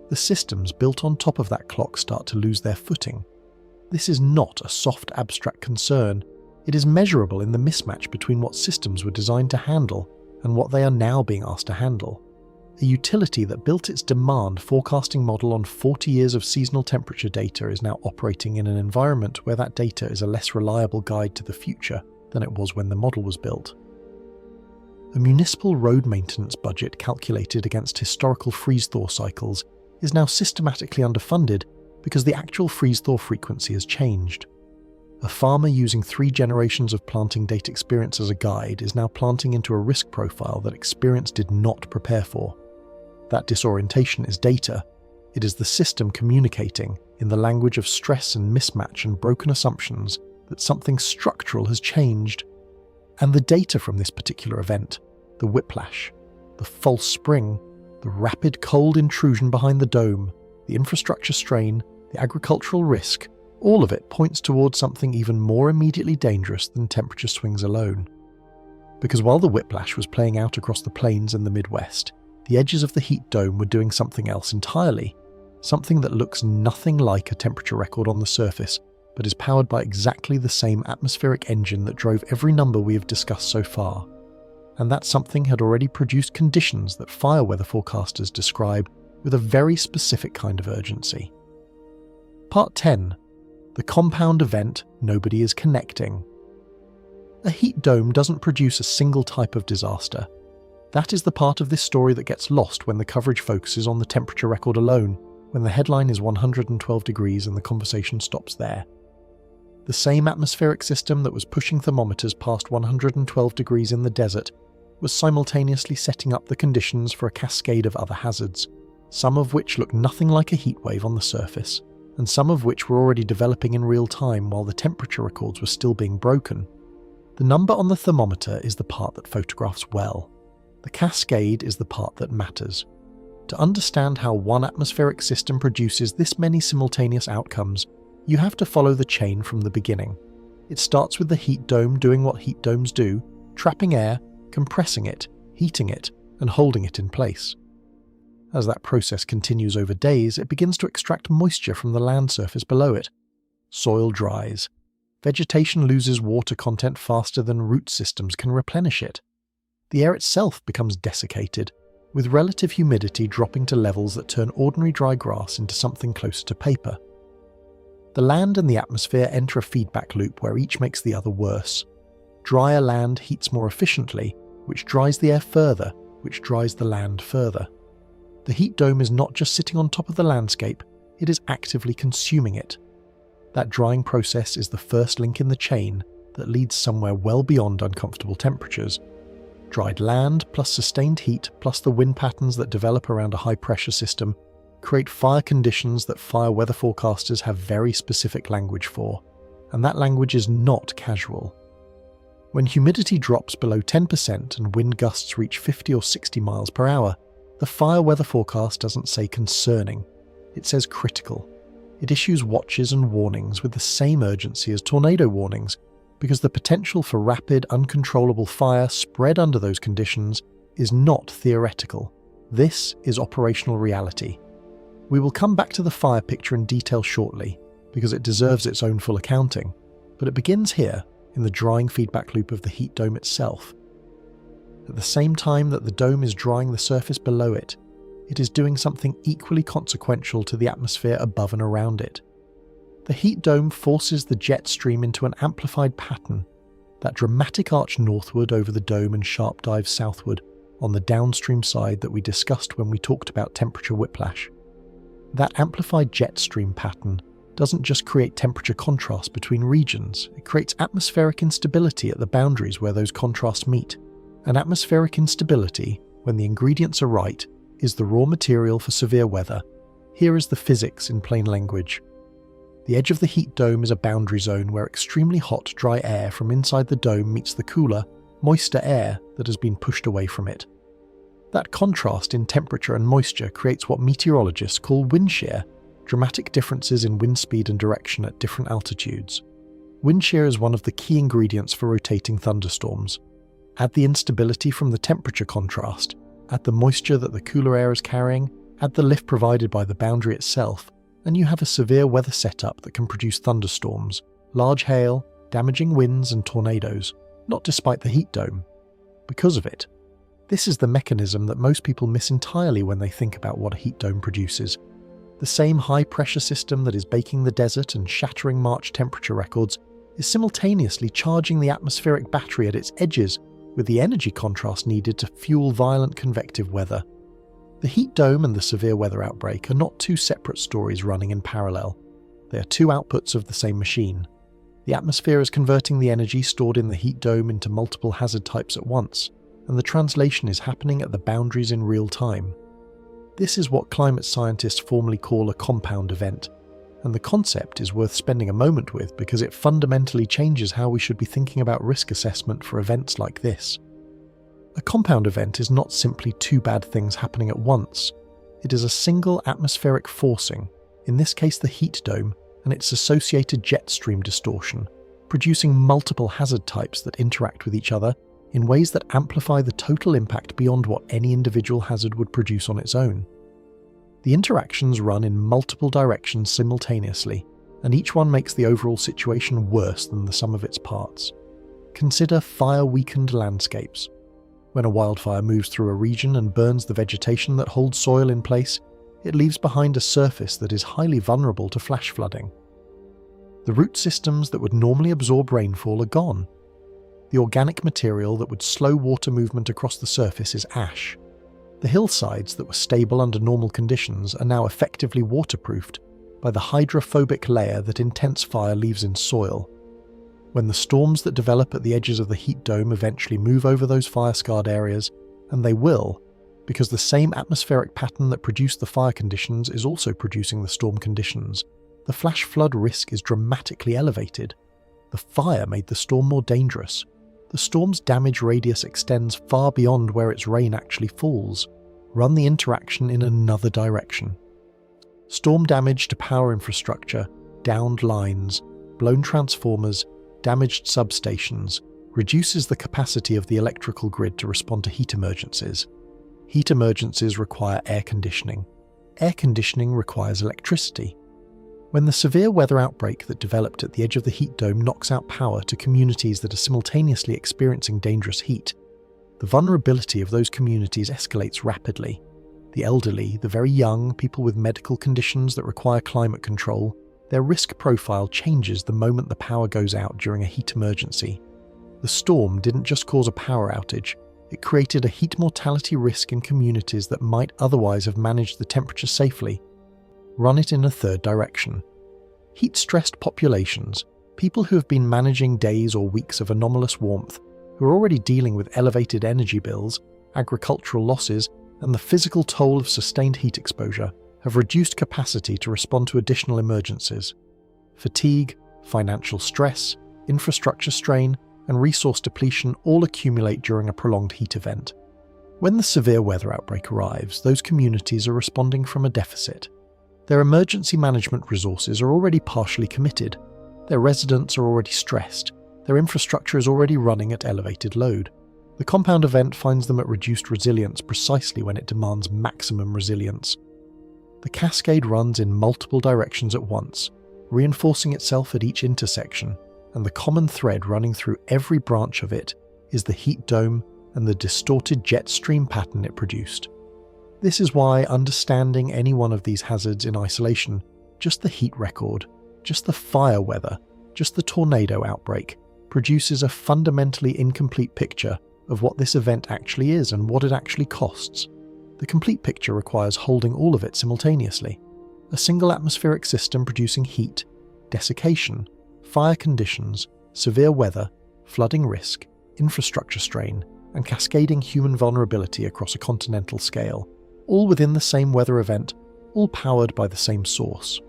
[SPEAKER 1] the systems built on top of that clock start to lose their footing. This is not a soft abstract concern, it is measurable in the mismatch between what systems were designed to handle and what they are now being asked to handle. A utility that built its demand forecasting model on 40 years of seasonal temperature data is now operating in an environment where that data is a less reliable guide to the future than it was when the model was built. A municipal road maintenance budget calculated against historical freeze-thaw cycles is now systematically underfunded because the actual freeze-thaw frequency has changed. A farmer using 3 generations of planting date experience as a guide is now planting into a risk profile that experience did not prepare for. That disorientation is data. It is the system communicating, in the language of stress and mismatch and broken assumptions, that something structural has changed. And the data from this particular event, the whiplash, the false spring, the rapid cold intrusion behind the dome, the infrastructure strain, the agricultural risk, all of it points towards something even more immediately dangerous than temperature swings alone. Because while the whiplash was playing out across the plains and the Midwest, the edges of the heat dome were doing something else entirely, something that looks nothing like a temperature record on the surface, but is powered by exactly the same atmospheric engine that drove every number we have discussed so far. and that something had already produced conditions that fire weather forecasters describe with a very specific kind of urgency. Part 10. The compound event nobody is connecting. A heat dome doesn't produce a single type of disaster. That is the part of this story that gets lost when the coverage focuses on the temperature record alone, when the headline is 112 degrees and the conversation stops there. The same atmospheric system that was pushing thermometers past 112 degrees in the desert was simultaneously setting up the conditions for a cascade of other hazards, some of which look nothing like a heatwave on the surface, and some of which were already developing in real time while the temperature records were still being broken. The number on the thermometer is the part that photographs well. The cascade is the part that matters. To understand how one atmospheric system produces this many simultaneous outcomes, you have to follow the chain from the beginning. It starts with the heat dome doing what heat domes do, trapping air, compressing it, heating it, and holding it in place. As that process continues over days, it begins to extract moisture from the land surface below it. Soil dries. Vegetation loses water content faster than root systems can replenish it. The air itself becomes desiccated, with relative humidity dropping to levels that turn ordinary dry grass into something closer to paper. The land and the atmosphere enter a feedback loop where each makes the other worse. Drier land heats more efficiently, which dries the air further, which dries the land further. The heat dome is not just sitting on top of the landscape, it is actively consuming it. That drying process is the first link in the chain that leads somewhere well beyond uncomfortable temperatures. Dried land plus sustained heat plus the wind patterns that develop around a high-pressure system create fire conditions that fire weather forecasters have very specific language for, and that language is not casual. When humidity drops below 10% and wind gusts reach 50 or 60 miles per hour, the fire weather forecast doesn't say concerning, it says critical. It issues watches and warnings with the same urgency as tornado warnings, because the potential for rapid, uncontrollable fire spread under those conditions is not theoretical. This is operational reality. We will come back to the fire picture in detail shortly, because it deserves its own full accounting, but it begins here, in the drying feedback loop of the heat dome itself. At the same time that the dome is drying the surface below it, it is doing something equally consequential to the atmosphere above and around it. The heat dome forces the jet stream into an amplified pattern, that dramatic arch northward over the dome and sharp dive southward on the downstream side that we discussed when we talked about temperature whiplash. That amplified jet stream pattern doesn't just create temperature contrast between regions, it creates atmospheric instability at the boundaries where those contrasts meet. And atmospheric instability, when the ingredients are right, is the raw material for severe weather. Here is the physics in plain language. The edge of the heat dome is a boundary zone where extremely hot, dry air from inside the dome meets the cooler, moister air that has been pushed away from it. That contrast in temperature and moisture creates what meteorologists call wind shear, dramatic differences in wind speed and direction at different altitudes. Wind shear is one of the key ingredients for rotating thunderstorms. Add the instability from the temperature contrast, add the moisture that the cooler air is carrying, add the lift provided by the boundary itself, and you have a severe weather setup that can produce thunderstorms, large hail, damaging winds and tornadoes, not despite the heat dome. Because of it. This is the mechanism that most people miss entirely when they think about what a heat dome produces. The same high-pressure system that is baking the desert and shattering March temperature records is simultaneously charging the atmospheric battery at its edges with the energy contrast needed to fuel violent convective weather. The heat dome and the severe weather outbreak are not two separate stories running in parallel. They are two outputs of the same machine. The atmosphere is converting the energy stored in the heat dome into multiple hazard types at once, and the translation is happening at the boundaries in real time. This is what climate scientists formally call a compound event, and the concept is worth spending a moment with because it fundamentally changes how we should be thinking about risk assessment for events like this. A compound event is not simply two bad things happening at once. It is a single atmospheric forcing, in this case the heat dome, and its associated jet stream distortion, producing multiple hazard types that interact with each other in ways that amplify the total impact beyond what any individual hazard would produce on its own. The interactions run in multiple directions simultaneously, and each one makes the overall situation worse than the sum of its parts. Consider fire-weakened landscapes. When a wildfire moves through a region and burns the vegetation that holds soil in place, it leaves behind a surface that is highly vulnerable to flash flooding. The root systems that would normally absorb rainfall are gone. The organic material that would slow water movement across the surface is ash. The hillsides that were stable under normal conditions are now effectively waterproofed by the hydrophobic layer that intense fire leaves in soil. When the storms that develop at the edges of the heat dome eventually move over those fire-scarred areas, and they will, because the same atmospheric pattern that produced the fire conditions is also producing the storm conditions, the flash flood risk is dramatically elevated. The fire made the storm more dangerous. The storm's damage radius extends far beyond where its rain actually falls. Run the interaction in another direction. Storm damage to power infrastructure, downed lines, blown transformers, damaged substations reduces the capacity of the electrical grid to respond to heat emergencies. Heat emergencies require air conditioning. Air conditioning requires electricity. When the severe weather outbreak that developed at the edge of the heat dome knocks out power to communities that are simultaneously experiencing dangerous heat, the vulnerability of those communities escalates rapidly. The elderly, the very young, people with medical conditions that require climate control, their risk profile changes the moment the power goes out during a heat emergency. The storm didn't just cause a power outage, it created a heat mortality risk in communities that might otherwise have managed the temperature safely. Run it in a third direction. Heat-stressed populations, people who have been managing days or weeks of anomalous warmth, who are already dealing with elevated energy bills, agricultural losses, and the physical toll of sustained heat exposure, have reduced capacity to respond to additional emergencies. Fatigue, financial stress, infrastructure strain, and resource depletion all accumulate during a prolonged heat event. When the severe weather outbreak arrives, those communities are responding from a deficit. Their emergency management resources are already partially committed. Their residents are already stressed. Their infrastructure is already running at elevated load. The compound event finds them at reduced resilience precisely when it demands maximum resilience. The cascade runs in multiple directions at once, reinforcing itself at each intersection, and the common thread running through every branch of it is the heat dome and the distorted jet stream pattern it produced. This is why understanding any one of these hazards in isolation, just the heat record, just the fire weather, just the tornado outbreak, produces a fundamentally incomplete picture of what this event actually is and what it actually costs. The complete picture requires holding all of it simultaneously. A single atmospheric system producing heat, desiccation, fire conditions, severe weather, flooding risk, infrastructure strain, and cascading human vulnerability across a continental scale, all within the same weather event, all powered by the same source.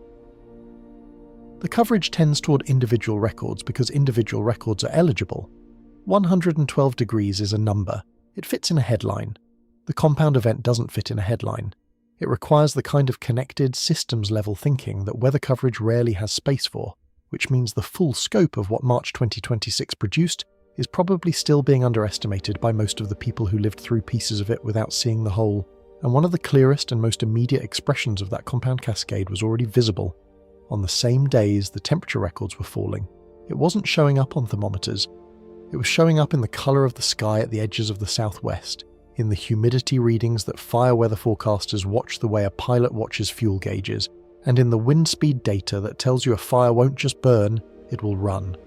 [SPEAKER 1] The coverage tends toward individual records because individual records are eligible. 112 degrees is a number. It fits in a headline. The compound event doesn't fit in a headline. It requires the kind of connected, systems-level thinking that weather coverage rarely has space for, which means the full scope of what March 2026 produced is probably still being underestimated by most of the people who lived through pieces of it without seeing the whole, and one of the clearest and most immediate expressions of that compound cascade was already visible. On the same days the temperature records were falling, it wasn't showing up on thermometers. It was showing up in the colour of the sky at the edges of the southwest, in the humidity readings that fire weather forecasters watch the way a pilot watches fuel gauges, and in the wind speed data that tells you a fire won't just burn, it will run.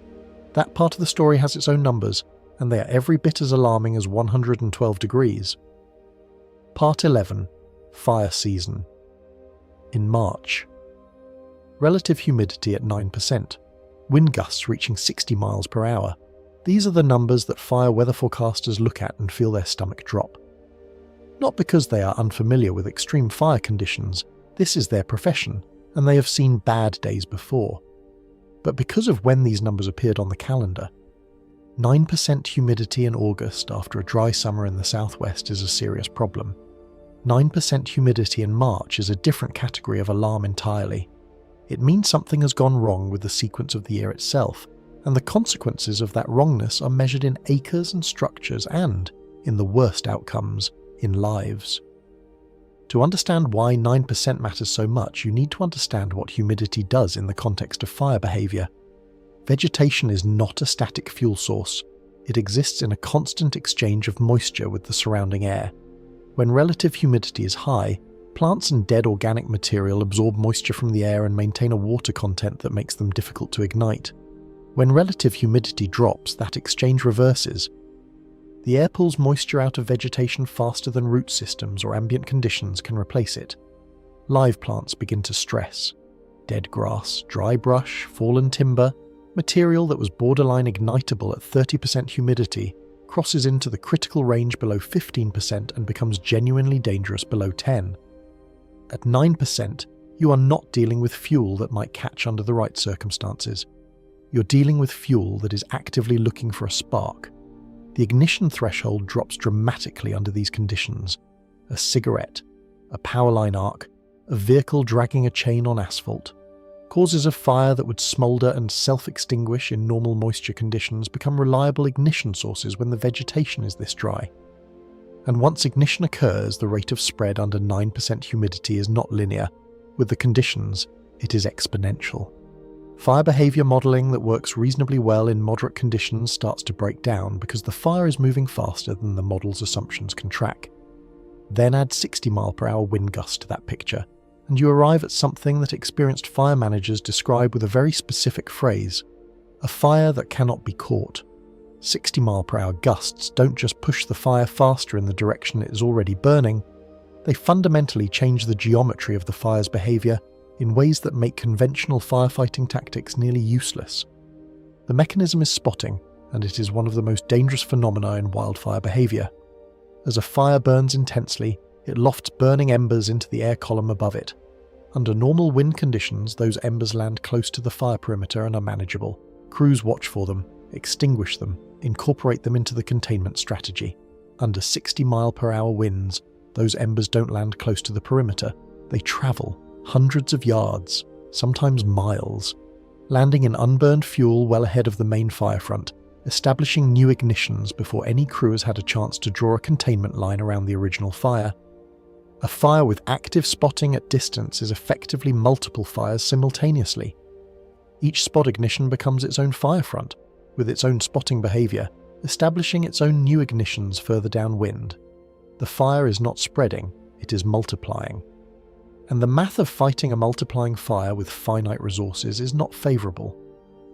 [SPEAKER 1] That part of the story has its own numbers, and they are every bit as alarming as 112 degrees. Part 11. Fire Season. In March. Relative humidity at 9%. Wind gusts reaching 60 miles per hour. These are the numbers that fire weather forecasters look at and feel their stomach drop. Not because they are unfamiliar with extreme fire conditions, this is their profession, and they have seen bad days before. But because of when these numbers appeared on the calendar. 9% humidity in August after a dry summer in the southwest is a serious problem. 9% humidity in March is a different category of alarm entirely. It means something has gone wrong with the sequence of the year itself, and the consequences of that wrongness are measured in acres and structures and, in the worst outcomes, in lives. To understand why 9% matters so much, you need to understand what humidity does in the context of fire behaviour. Vegetation is not a static fuel source. It exists in a constant exchange of moisture with the surrounding air. When relative humidity is high, plants and dead organic material absorb moisture from the air and maintain a water content that makes them difficult to ignite. When relative humidity drops, that exchange reverses. The air pulls moisture out of vegetation faster than root systems or ambient conditions can replace it. Live plants begin to stress. Dead grass, dry brush, fallen timber, material that was borderline ignitable at 30% humidity crosses into the critical range below 15% and becomes genuinely dangerous below 10%. At 9%, you are not dealing with fuel that might catch under the right circumstances. You're dealing with fuel that is actively looking for a spark. The ignition threshold drops dramatically under these conditions. A cigarette, a power line arc, a vehicle dragging a chain on asphalt. Causes of fire that would smoulder and self-extinguish in normal moisture conditions become reliable ignition sources when the vegetation is this dry. And once ignition occurs, the rate of spread under 9% humidity is not linear. With the conditions, it is exponential. Fire behavior modeling that works reasonably well in moderate conditions starts to break down because the fire is moving faster than the model's assumptions can track. Then add 60 mph wind gusts to that picture, and you arrive at something that experienced fire managers describe with a very specific phrase: a fire that cannot be caught. 60 mph gusts don't just push the fire faster in the direction it is already burning, they fundamentally change the geometry of the fire's behavior in ways that make conventional firefighting tactics nearly useless. The mechanism is spotting, and it is one of the most dangerous phenomena in wildfire behavior. As a fire burns intensely, it lofts burning embers into the air column above it. Under normal wind conditions, those embers land close to the fire perimeter and are manageable. Crews watch for them, extinguish them, incorporate them into the containment strategy. Under 60 mph winds, those embers don't land close to the perimeter. They travel hundreds of yards, sometimes miles, landing in unburned fuel well ahead of the main fire front, establishing new ignitions before any crew has had a chance to draw a containment line around the original fire. A fire with active spotting at distance is effectively multiple fires simultaneously. Each spot ignition becomes its own fire front, with its own spotting behavior, establishing its own new ignitions further downwind. The fire is not spreading, it is multiplying. And the math of fighting a multiplying fire with finite resources is not favourable.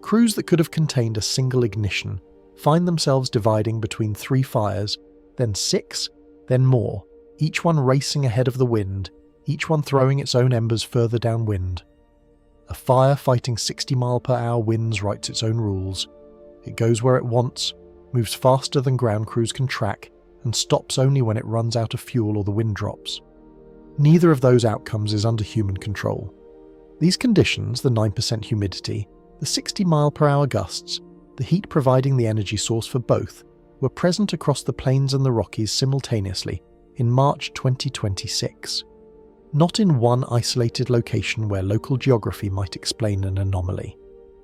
[SPEAKER 1] Crews that could have contained a single ignition find themselves dividing between 3 fires, then 6, then more, each one racing ahead of the wind, each one throwing its own embers further downwind. A fire fighting 60 mph winds writes its own rules. It goes where it wants, moves faster than ground crews can track, and stops only when it runs out of fuel or the wind drops. Neither of those outcomes is under human control. These conditions, the 9% humidity, the 60 mph gusts, the heat providing the energy source for both, were present across the plains and the Rockies simultaneously in March 2026. Not in one isolated location where local geography might explain an anomaly.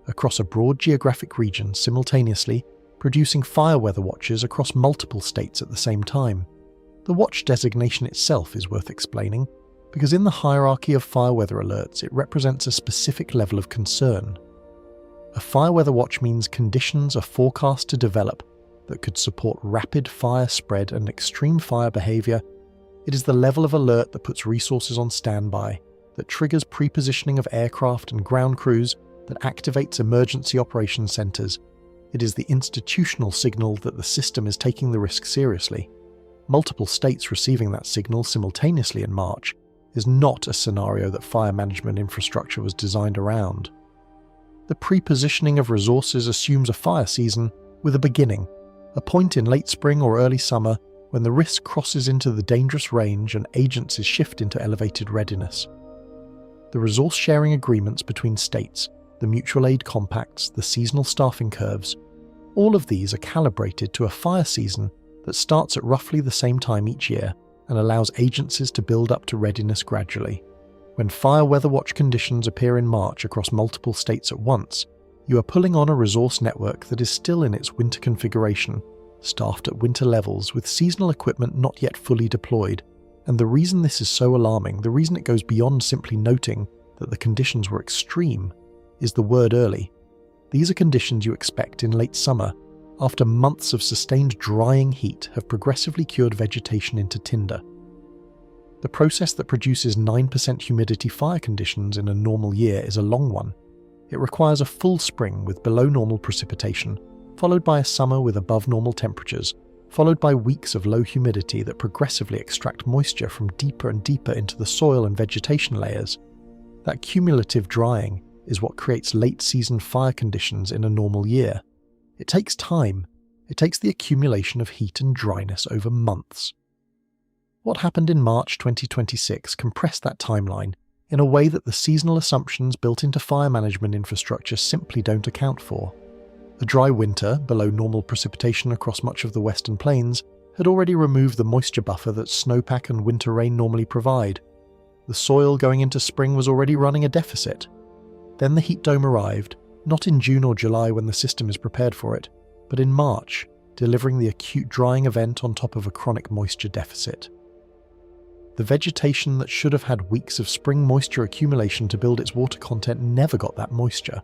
[SPEAKER 1] Across a broad geographic region simultaneously, producing fire weather watches across multiple states at the same time. The watch designation itself is worth explaining, because in the hierarchy of fire weather alerts it represents a specific level of concern. A fire weather watch means conditions are forecast to develop that could support rapid fire spread and extreme fire behaviour. It is the level of alert that puts resources on standby, that triggers pre-positioning of aircraft and ground crews, that activates emergency operations centres. It is the institutional signal that the system is taking the risk seriously. Multiple states receiving that signal simultaneously in March is not a scenario that fire management infrastructure was designed around. The pre-positioning of resources assumes a fire season with a beginning, a point in late spring or early summer when the risk crosses into the dangerous range and agencies shift into elevated readiness. The resource-sharing agreements between states, the mutual aid compacts, the seasonal staffing curves, all of these are calibrated to a fire season that starts at roughly the same time each year and allows agencies to build up to readiness gradually. When fire weather watch conditions appear in March across multiple states at once, you are pulling on a resource network that is still in its winter configuration, staffed at winter levels with seasonal equipment not yet fully deployed. And the reason this is so alarming, the reason it goes beyond simply noting that the conditions were extreme, is the word early. These are conditions you expect in late summer, after months of sustained drying heat, have progressively cured vegetation into tinder. The process that produces 9% humidity fire conditions in a normal year is a long one. It requires a full spring with below normal precipitation, followed by a summer with above normal temperatures, followed by weeks of low humidity that progressively extract moisture from deeper and deeper into the soil and vegetation layers. That cumulative drying is what creates late-season fire conditions in a normal year. It takes time. It takes the accumulation of heat and dryness over months. What happened in March 2026 compressed that timeline in a way that the seasonal assumptions built into fire management infrastructure simply don't account for. A dry winter, below normal precipitation across much of the Western Plains, had already removed the moisture buffer that snowpack and winter rain normally provide. The soil going into spring was already running a deficit. Then the heat dome arrived, not in June or July when the system is prepared for it, but in March, delivering the acute drying event on top of a chronic moisture deficit. The vegetation that should have had weeks of spring moisture accumulation to build its water content never got that moisture.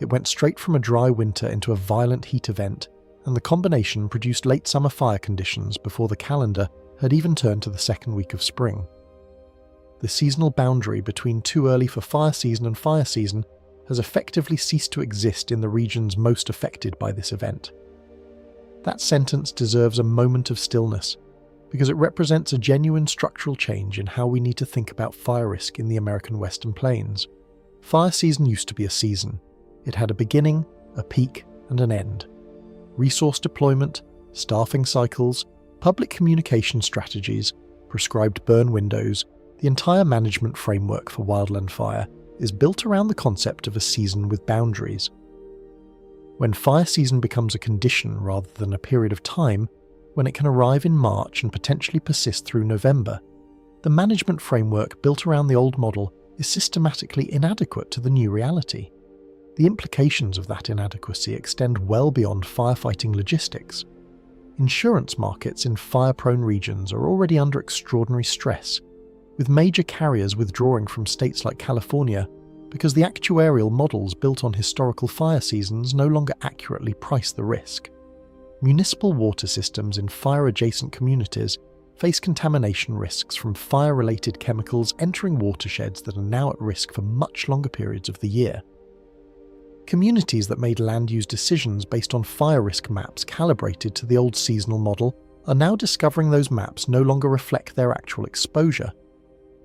[SPEAKER 1] It went straight from a dry winter into a violent heat event, and the combination produced late summer fire conditions before the calendar had even turned to the second week of spring. The seasonal boundary between too early for fire season and fire season has effectively ceased to exist in the regions most affected by this event. That sentence deserves a moment of stillness, because it represents a genuine structural change in how we need to think about fire risk in the American Western Plains. Fire season used to be a season. It had a beginning, a peak, and an end. Resource deployment, staffing cycles, public communication strategies, prescribed burn windows, the entire management framework for wildland fire is built around the concept of a season with boundaries. When fire season becomes a condition rather than a period of time, when it can arrive in March and potentially persist through November, the management framework built around the old model is systematically inadequate to the new reality. The implications of that inadequacy extend well beyond firefighting logistics. Insurance markets in fire-prone regions are already under extraordinary stress, with major carriers withdrawing from states like California because the actuarial models built on historical fire seasons no longer accurately price the risk. Municipal water systems in fire-adjacent communities face contamination risks from fire-related chemicals entering watersheds that are now at risk for much longer periods of the year. Communities that made land use decisions based on fire risk maps calibrated to the old seasonal model are now discovering those maps no longer reflect their actual exposure.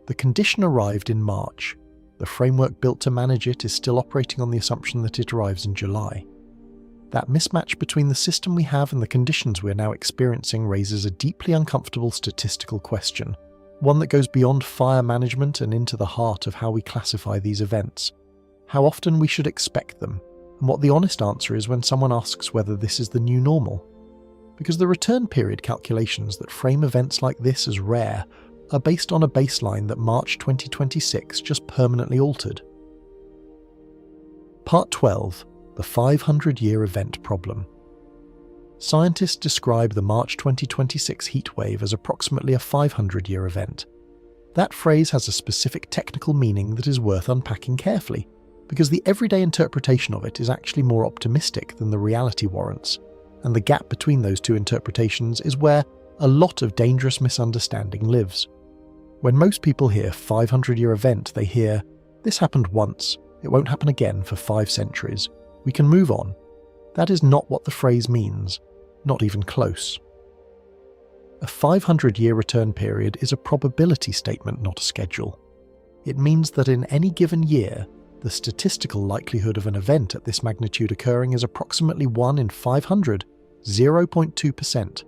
[SPEAKER 1] The condition arrived in March. The framework built to manage it is still operating on the assumption that it arrives in July. That mismatch between the system we have and the conditions we are now experiencing raises a deeply uncomfortable statistical question, one that goes beyond fire management and into the heart of how we classify these events, how often we should expect them, and what the honest answer is when someone asks whether this is the new normal. Because the return period calculations that frame events like this as rare are based on a baseline that March 2026 just permanently altered. Part 12. The 500-year event problem. Scientists describe the March 2026 heatwave as approximately a 500-year event. That phrase has a specific technical meaning that is worth unpacking carefully, because the everyday interpretation of it is actually more optimistic than the reality warrants, and the gap between those two interpretations is where a lot of dangerous misunderstanding lives. When most people hear 500-year event, they hear, "This happened once, it won't happen again for 5 centuries. We can move on." That is not what the phrase means, not even close. A 500-year return period is a probability statement, not a schedule. It means that in any given year, the statistical likelihood of an event at this magnitude occurring is approximately 1 in 500, 0.2%.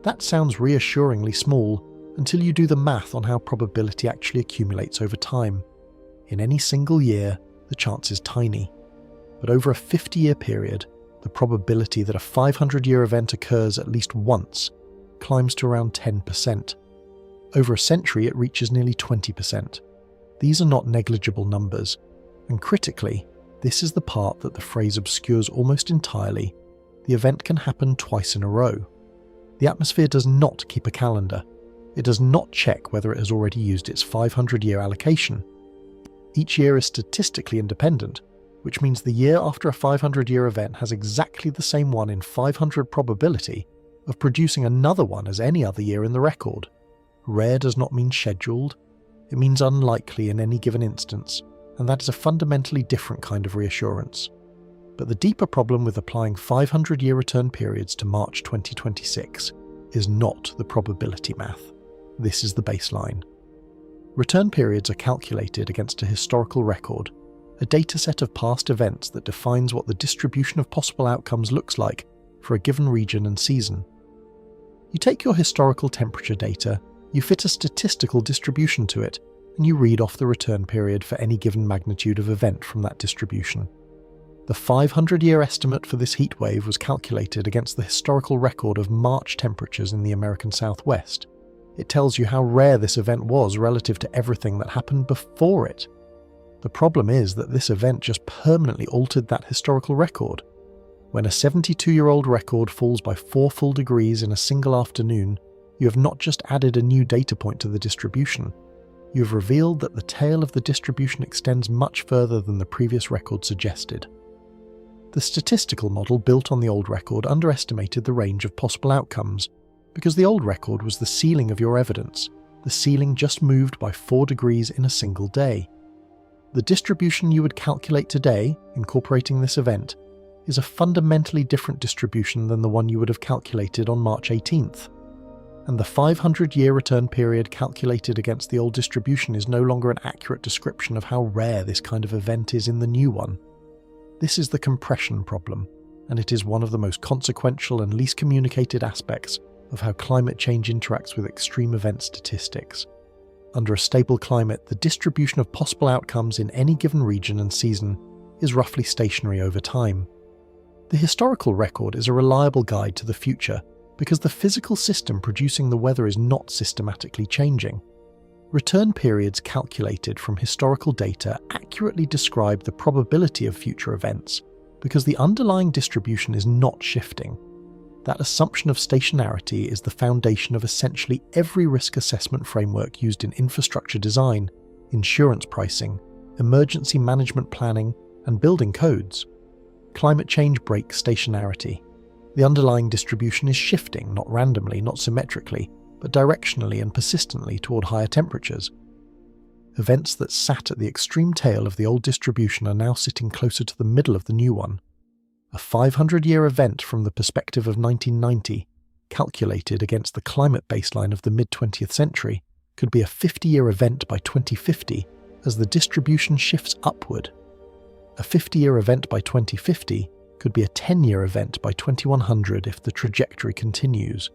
[SPEAKER 1] That sounds reassuringly small until you do the math on how probability actually accumulates over time. In any single year, the chance is tiny. But over a 50-year period, the probability that a 500-year event occurs at least once climbs to around 10%. Over a century, it reaches nearly 20%. These are not negligible numbers, and critically, this is the part that the phrase obscures almost entirely. The event can happen twice in a row. The atmosphere does not keep a calendar. It does not check whether it has already used its 500-year allocation. Each year is statistically independent, which means the year after a 500-year event has exactly the same 1 in 500 probability of producing another one as any other year in the record. Rare does not mean scheduled, it means unlikely in any given instance, and that is a fundamentally different kind of reassurance. But the deeper problem with applying 500-year return periods to March 2026 is not the probability math. This is the baseline. Return periods are calculated against a historical record, a dataset of past events that defines what the distribution of possible outcomes looks like for a given region and season. You take your historical temperature data, you fit a statistical distribution to it, and you read off the return period for any given magnitude of event from that distribution. The 500-year estimate for this heat wave was calculated against the historical record of March temperatures in the American Southwest. It tells you how rare this event was relative to everything that happened before it. The problem is that this event just permanently altered that historical record. When a 72-year-old record falls by 4 full degrees in a single afternoon, you have not just added a new data point to the distribution, you have revealed that the tail of the distribution extends much further than the previous record suggested. The statistical model built on the old record underestimated the range of possible outcomes, because the old record was the ceiling of your evidence. The ceiling just moved by 4 degrees in a single day. The distribution you would calculate today, incorporating this event, is a fundamentally different distribution than the one you would have calculated on March 18th. And the 500-year return period calculated against the old distribution is no longer an accurate description of how rare this kind of event is in the new one. This is the compression problem, and it is one of the most consequential and least communicated aspects of how climate change interacts with extreme event statistics. Under a stable climate, the distribution of possible outcomes in any given region and season is roughly stationary over time. The historical record is a reliable guide to the future because the physical system producing the weather is not systematically changing. Return periods calculated from historical data accurately describe the probability of future events because the underlying distribution is not shifting. That assumption of stationarity is the foundation of essentially every risk assessment framework used in infrastructure design, insurance pricing, emergency management planning, and building codes. Climate change breaks stationarity. The underlying distribution is shifting, not randomly, not symmetrically, but directionally and persistently toward higher temperatures. Events that sat at the extreme tail of the old distribution are now sitting closer to the middle of the new one. A 500-year event from the perspective of 1990, calculated against the climate baseline of the mid-20th century, could be a 50-year event by 2050 as the distribution shifts upward. A 50-year event by 2050 could be a 10-year event by 2100 if the trajectory continues.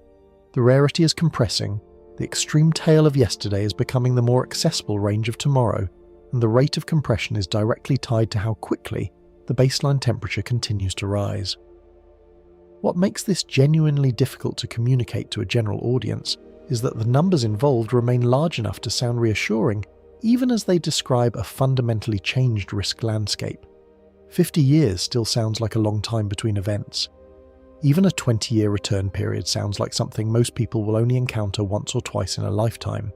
[SPEAKER 1] The rarity is compressing, the extreme tail of yesterday is becoming the more accessible range of tomorrow, and the rate of compression is directly tied to how quickly the baseline temperature continues to rise. What makes this genuinely difficult to communicate to a general audience is that the numbers involved remain large enough to sound reassuring, even as they describe a fundamentally changed risk landscape. 50 years still sounds like a long time between events. Even a 20-year return period sounds like something most people will only encounter once or twice in a lifetime.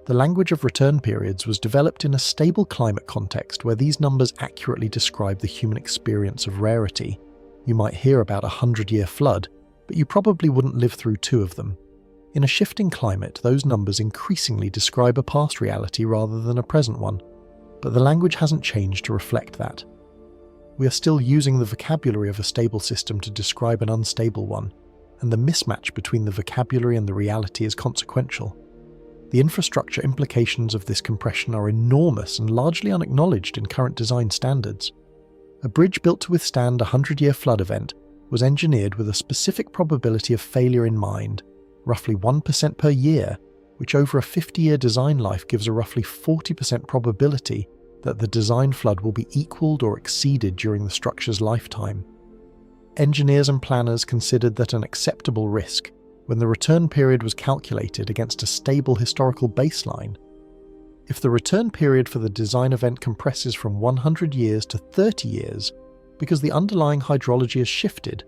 [SPEAKER 1] The language of return periods was developed in a stable climate context where these numbers accurately describe the human experience of rarity. You might hear about a 100-year flood, but you probably wouldn't live through 2 of them. In a shifting climate, those numbers increasingly describe a past reality rather than a present one, but the language hasn't changed to reflect that. We are still using the vocabulary of a stable system to describe an unstable one, and the mismatch between the vocabulary and the reality is consequential. The infrastructure implications of this compression are enormous and largely unacknowledged in current design standards. A bridge built to withstand a 100-year flood event was engineered with a specific probability of failure in mind, roughly 1% per year, which over a 50-year design life gives a roughly 40% probability that the design flood will be equaled or exceeded during the structure's lifetime. Engineers and planners considered that an acceptable risk when the return period was calculated against a stable historical baseline. If the return period for the design event compresses from 100 years to 30 years because the underlying hydrology has shifted,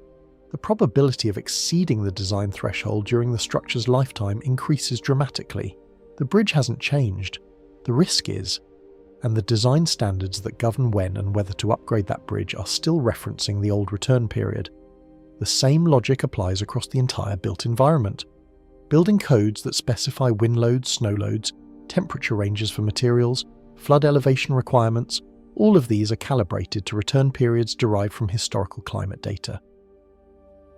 [SPEAKER 1] the probability of exceeding the design threshold during the structure's lifetime increases dramatically. The bridge hasn't changed. The risk is. and the design standards that govern when and whether to upgrade that bridge are still referencing the old return period. The same logic applies across the entire built environment. Building codes that specify wind loads, snow loads, temperature ranges for materials, flood elevation requirements, all of these are calibrated to return periods derived from historical climate data.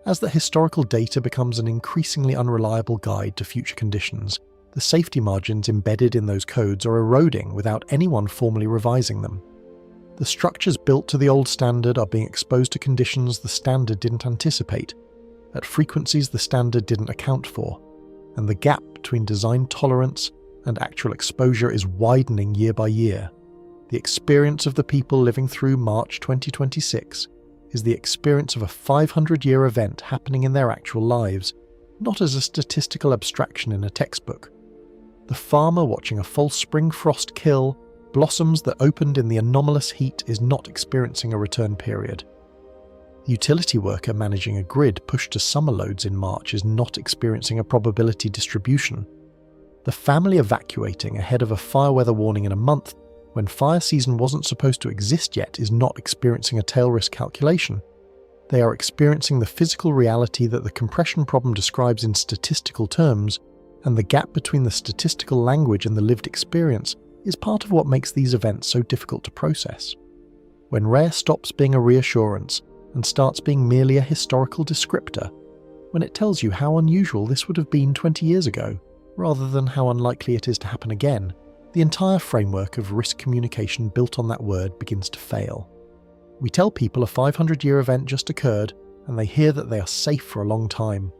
[SPEAKER 1] As the historical data becomes an increasingly unreliable guide to future conditions, the safety margins embedded in those codes are eroding without anyone formally revising them. The structures built to the old standard are being exposed to conditions the standard didn't anticipate, at frequencies the standard didn't account for, and the gap between design tolerance and actual exposure is widening year by year. The experience of the people living through March 2026 is the experience of a 500-year event happening in their actual lives, not as a statistical abstraction in a textbook. The farmer watching a false spring frost kill blossoms that opened in the anomalous heat is not experiencing a return period. The utility worker managing a grid pushed to summer loads in March is not experiencing a probability distribution. The family evacuating ahead of a fire weather warning in a month when fire season wasn't supposed to exist yet is not experiencing a tail risk calculation. They are experiencing the physical reality that the compression problem describes in statistical terms, and the gap between the statistical language and the lived experience is part of what makes these events so difficult to process. When rare stops being a reassurance and starts being merely a historical descriptor, when it tells you how unusual this would have been 20 years ago, rather than how unlikely it is to happen again, the entire framework of risk communication built on that word begins to fail. We tell people a 500-year event just occurred, and they hear that they are safe for a long time.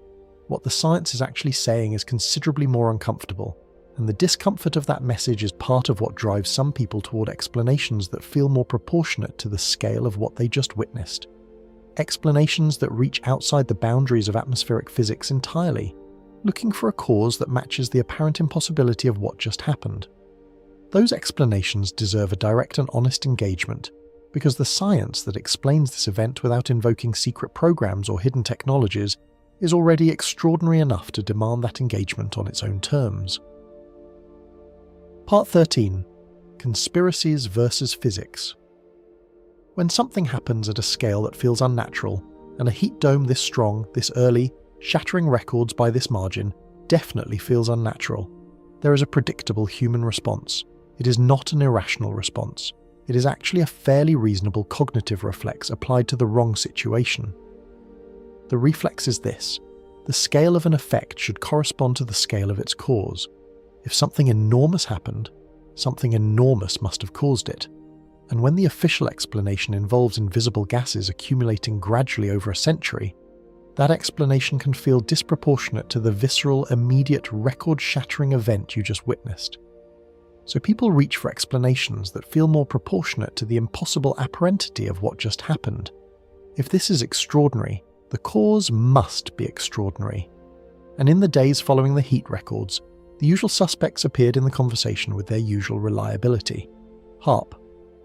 [SPEAKER 1] What the science is actually saying is considerably more uncomfortable, and the discomfort of that message is part of what drives some people toward explanations that feel more proportionate to the scale of what they just witnessed. Explanations that reach outside the boundaries of atmospheric physics entirely, looking for a cause that matches the apparent impossibility of what just happened. Those explanations deserve a direct and honest engagement, because the science that explains this event without invoking secret programs or hidden technologies is already extraordinary enough to demand that engagement on its own terms. Part 13. Conspiracies versus Physics. When something happens at a scale that feels unnatural, and a heat dome this strong, this early, shattering records by this margin, definitely feels unnatural, there is a predictable human response. It is not an irrational response. It is actually a fairly reasonable cognitive reflex applied to the wrong situation. The reflex is this: the scale of an effect should correspond to the scale of its cause. If something enormous happened, something enormous must have caused it. And when the official explanation involves invisible gases accumulating gradually over a century, that explanation can feel disproportionate to the visceral, immediate, record-shattering event you just witnessed. So people reach for explanations that feel more proportionate to the impossible apparentity of what just happened. If this is extraordinary, the cause must be extraordinary. And in the days following the heat records, the usual suspects appeared in the conversation with their usual reliability. HAARP,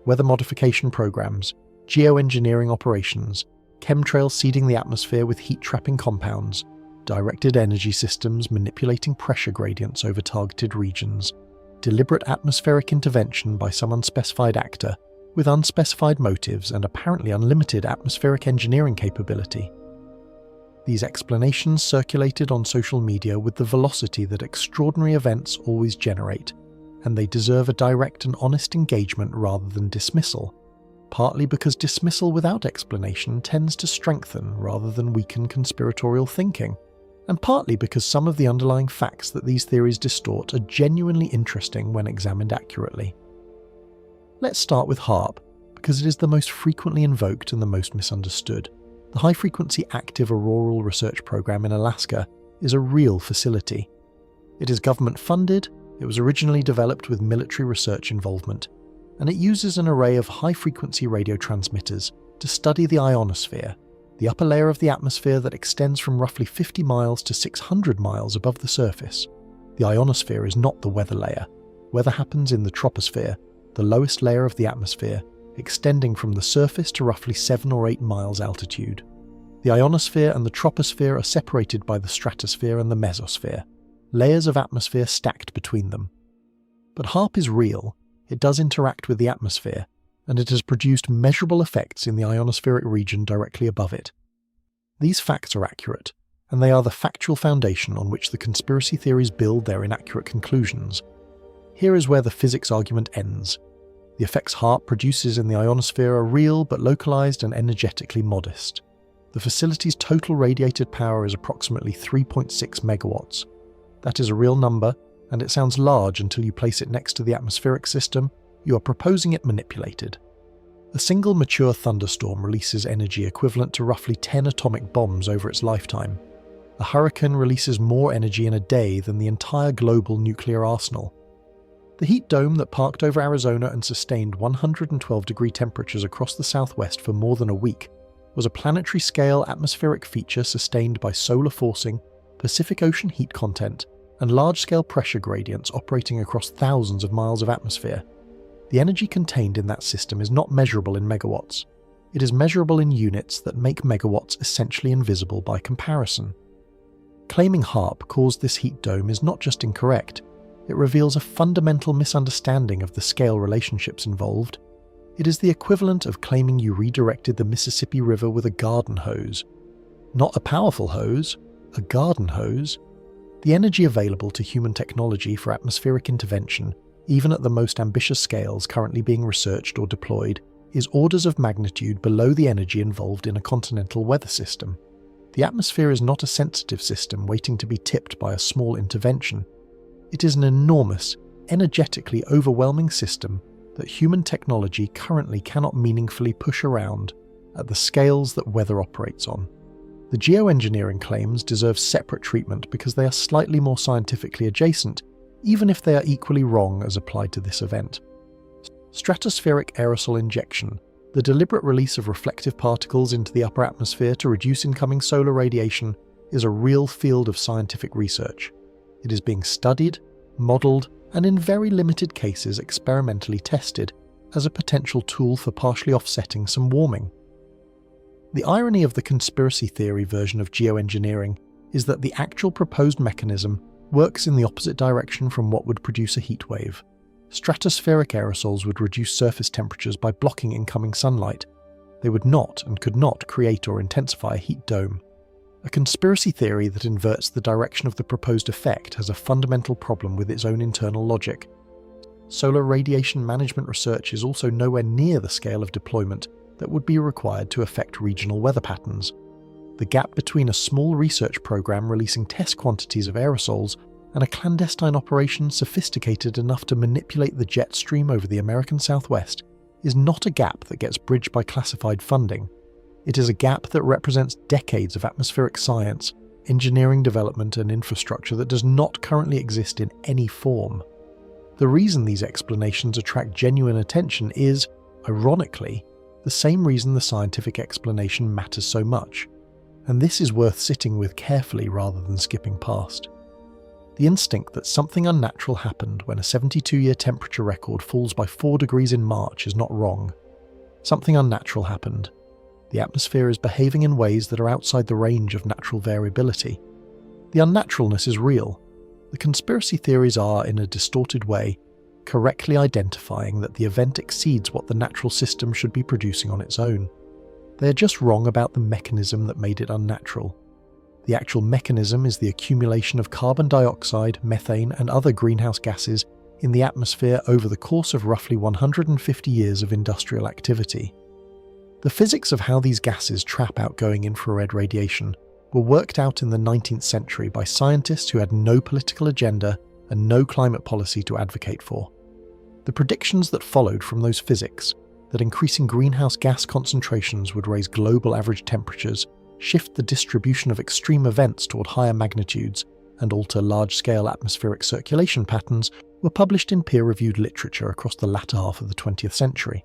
[SPEAKER 1] weather modification programs, geoengineering operations, chemtrails seeding the atmosphere with heat-trapping compounds, directed energy systems manipulating pressure gradients over targeted regions, deliberate atmospheric intervention by some unspecified actor with unspecified motives and apparently unlimited atmospheric engineering capability. These explanations circulated on social media with the velocity that extraordinary events always generate, and they deserve a direct and honest engagement rather than dismissal, partly because dismissal without explanation tends to strengthen rather than weaken conspiratorial thinking, and partly because some of the underlying facts that these theories distort are genuinely interesting when examined accurately. Let's start with HAARP, because it is the most frequently invoked and the most misunderstood. The High-Frequency Active Auroral Research Program in Alaska is a real facility. It is government-funded, it was originally developed with military research involvement, and it uses an array of high-frequency radio transmitters to study the ionosphere, the upper layer of the atmosphere that extends from roughly 50 miles to 600 miles above the surface. The ionosphere is not the weather layer. Weather happens in the troposphere, the lowest layer of the atmosphere, extending from the surface to roughly 7 or 8 miles altitude. The ionosphere and the troposphere are separated by the stratosphere and the mesosphere, layers of atmosphere stacked between them. But HAARP is real, it does interact with the atmosphere, and it has produced measurable effects in the ionospheric region directly above it. These facts are accurate, and they are the factual foundation on which the conspiracy theories build their inaccurate conclusions. Here is where the physics argument ends. The effects HAARP produces in the ionosphere are real but localized and energetically modest. The facility's total radiated power is approximately 3.6 megawatts. That is a real number, and it sounds large until you place it next to the atmospheric system. You are proposing it manipulated. A single mature thunderstorm releases energy equivalent to roughly 10 atomic bombs over its lifetime. A hurricane releases more energy in a day than the entire global nuclear arsenal. The heat dome that parked over Arizona and sustained 112-degree temperatures across the southwest for more than a week was a planetary-scale atmospheric feature sustained by solar forcing, Pacific Ocean heat content, and large-scale pressure gradients operating across thousands of miles of atmosphere. The energy contained in that system is not measurable in megawatts. It is measurable in units that make megawatts essentially invisible by comparison. Claiming HAARP caused this heat dome is not just incorrect, it reveals a fundamental misunderstanding of the scale relationships involved. It is the equivalent of claiming you redirected the Mississippi River with a garden hose. Not a powerful hose, a garden hose. The energy available to human technology for atmospheric intervention, even at the most ambitious scales currently being researched or deployed, is orders of magnitude below the energy involved in a continental weather system. The atmosphere is not a sensitive system waiting to be tipped by a small intervention. It is an enormous, energetically overwhelming system that human technology currently cannot meaningfully push around at the scales that weather operates on. The geoengineering claims deserve separate treatment because they are slightly more scientifically adjacent, even if they are equally wrong as applied to this event. Stratospheric aerosol injection, the deliberate release of reflective particles into the upper atmosphere to reduce incoming solar radiation, is a real field of scientific research. It is being studied, modelled, and in very limited cases experimentally tested as a potential tool for partially offsetting some warming. The irony of the conspiracy theory version of geoengineering is that the actual proposed mechanism works in the opposite direction from what would produce a heat wave. Stratospheric aerosols would reduce surface temperatures by blocking incoming sunlight. They would not and could not create or intensify a heat dome. A conspiracy theory that inverts the direction of the proposed effect has a fundamental problem with its own internal logic. Solar radiation management research is also nowhere near the scale of deployment that would be required to affect regional weather patterns. The gap between a small research program releasing test quantities of aerosols and a clandestine operation sophisticated enough to manipulate the jet stream over the American Southwest is not a gap that gets bridged by classified funding. It is a gap that represents decades of atmospheric science, engineering development and infrastructure that does not currently exist in any form. The reason these explanations attract genuine attention is, ironically, the same reason the scientific explanation matters so much, and this is worth sitting with carefully rather than skipping past. The instinct that something unnatural happened when a 72-year temperature record falls by 4 degrees in March is not wrong. Something unnatural happened. The atmosphere is behaving in ways that are outside the range of natural variability. The unnaturalness is real. The conspiracy theories are, in a distorted way, correctly identifying that the event exceeds what the natural system should be producing on its own. They are just wrong about the mechanism that made it unnatural. The actual mechanism is the accumulation of carbon dioxide, methane, and other greenhouse gases in the atmosphere over the course of roughly 150 years of industrial activity. The physics of how these gases trap outgoing infrared radiation were worked out in the 19th century by scientists who had no political agenda and no climate policy to advocate for. The predictions that followed from those physics, that increasing greenhouse gas concentrations would raise global average temperatures, shift the distribution of extreme events toward higher magnitudes, and alter large-scale atmospheric circulation patterns, were published in peer-reviewed literature across the latter half of the 20th century.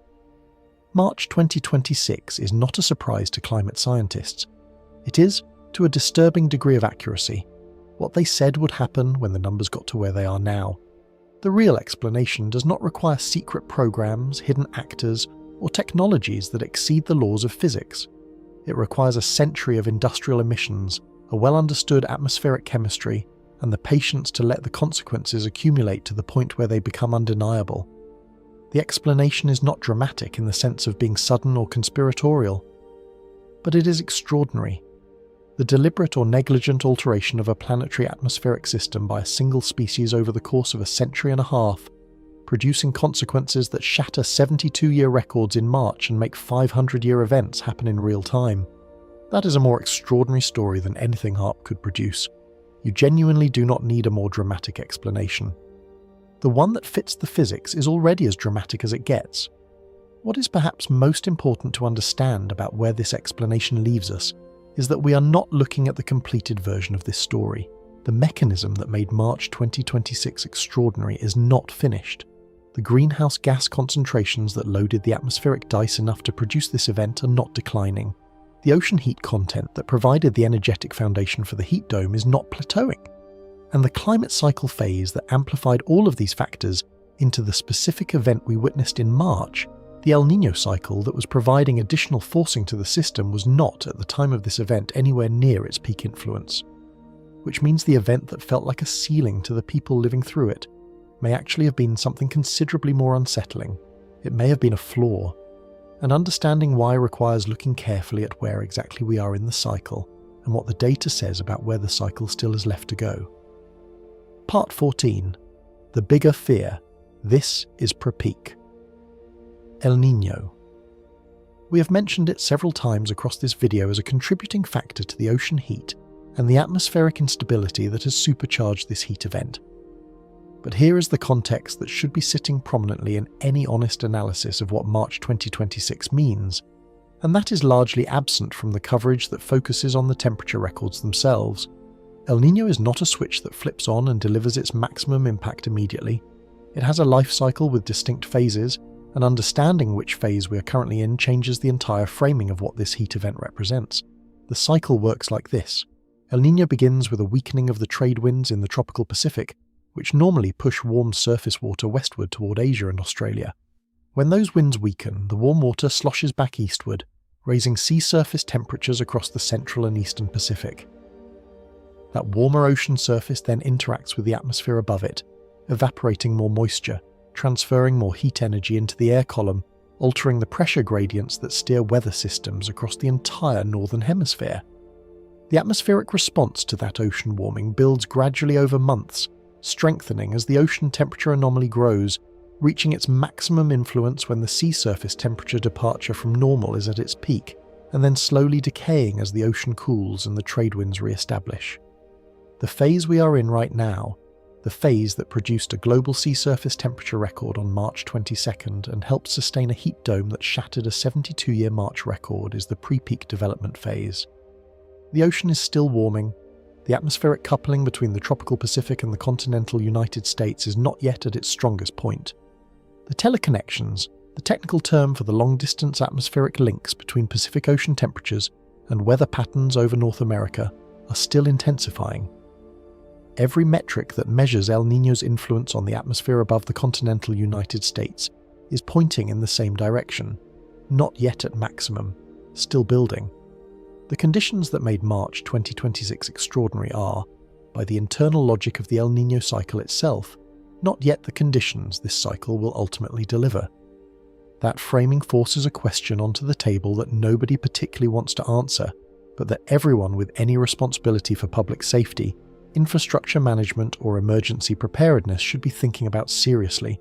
[SPEAKER 1] March 2026 is not a surprise to climate scientists. It is, to a disturbing degree of accuracy, what they said would happen when the numbers got to where they are now. The real explanation does not require secret programs, hidden actors, or technologies that exceed the laws of physics. It requires a century of industrial emissions, a well-understood atmospheric chemistry, and the patience to let the consequences accumulate to the point where they become undeniable. The explanation is not dramatic in the sense of being sudden or conspiratorial, but it is extraordinary. The deliberate or negligent alteration of a planetary atmospheric system by a single species over the course of a century and a half, producing consequences that shatter 72-year records in March and make 500-year events happen in real time. That is a more extraordinary story than anything HARP could produce. You genuinely do not need a more dramatic explanation. The one that fits the physics is already as dramatic as it gets. What is perhaps most important to understand about where this explanation leaves us is that we are not looking at the completed version of this story. The mechanism that made March 2026 extraordinary is not finished. The greenhouse gas concentrations that loaded the atmospheric dice enough to produce this event are not declining. The ocean heat content that provided the energetic foundation for the heat dome is not plateauing. And the climate cycle phase that amplified all of these factors into the specific event we witnessed in March, the El Niño cycle that was providing additional forcing to the system, was not, at the time of this event, anywhere near its peak influence. Which means the event that felt like a ceiling to the people living through it may actually have been something considerably more unsettling. It may have been a flaw. And understanding why requires looking carefully at where exactly we are in the cycle and what the data says about where the cycle still is left to go. Part 14. The Bigger Fear. This is pre-peak. El Niño. We have mentioned it several times across this video as a contributing factor to the ocean heat and the atmospheric instability that has supercharged this heat event. But here is the context that should be sitting prominently in any honest analysis of what March 2026 means, and that is largely absent from the coverage that focuses on the temperature records themselves. El Niño is not a switch that flips on and delivers its maximum impact immediately. It has a life cycle with distinct phases, and understanding which phase we are currently in changes the entire framing of what this heat event represents. The cycle works like this. El Niño begins with a weakening of the trade winds in the tropical Pacific, which normally push warm surface water westward toward Asia and Australia. When those winds weaken, the warm water sloshes back eastward, raising sea surface temperatures across the central and eastern Pacific. That warmer ocean surface then interacts with the atmosphere above it, evaporating more moisture, transferring more heat energy into the air column, altering the pressure gradients that steer weather systems across the entire northern hemisphere. The atmospheric response to that ocean warming builds gradually over months, strengthening as the ocean temperature anomaly grows, reaching its maximum influence when the sea surface temperature departure from normal is at its peak, and then slowly decaying as the ocean cools and the trade winds re-establish. The phase we are in right now, the phase that produced a global sea surface temperature record on March 22nd and helped sustain a heat dome that shattered a 72-year March record, is the pre-peak development phase. The ocean is still warming. The atmospheric coupling between the tropical Pacific and the continental United States is not yet at its strongest point. The teleconnections, the technical term for the long-distance atmospheric links between Pacific Ocean temperatures and weather patterns over North America, are still intensifying. Every metric that measures El Niño's influence on the atmosphere above the continental United States is pointing in the same direction, not yet at maximum, still building. The conditions that made March 2026 extraordinary are, by the internal logic of the El Niño cycle itself, not yet the conditions this cycle will ultimately deliver. That framing forces a question onto the table that nobody particularly wants to answer, but that everyone with any responsibility for public safety, infrastructure management, or emergency preparedness should be thinking about seriously.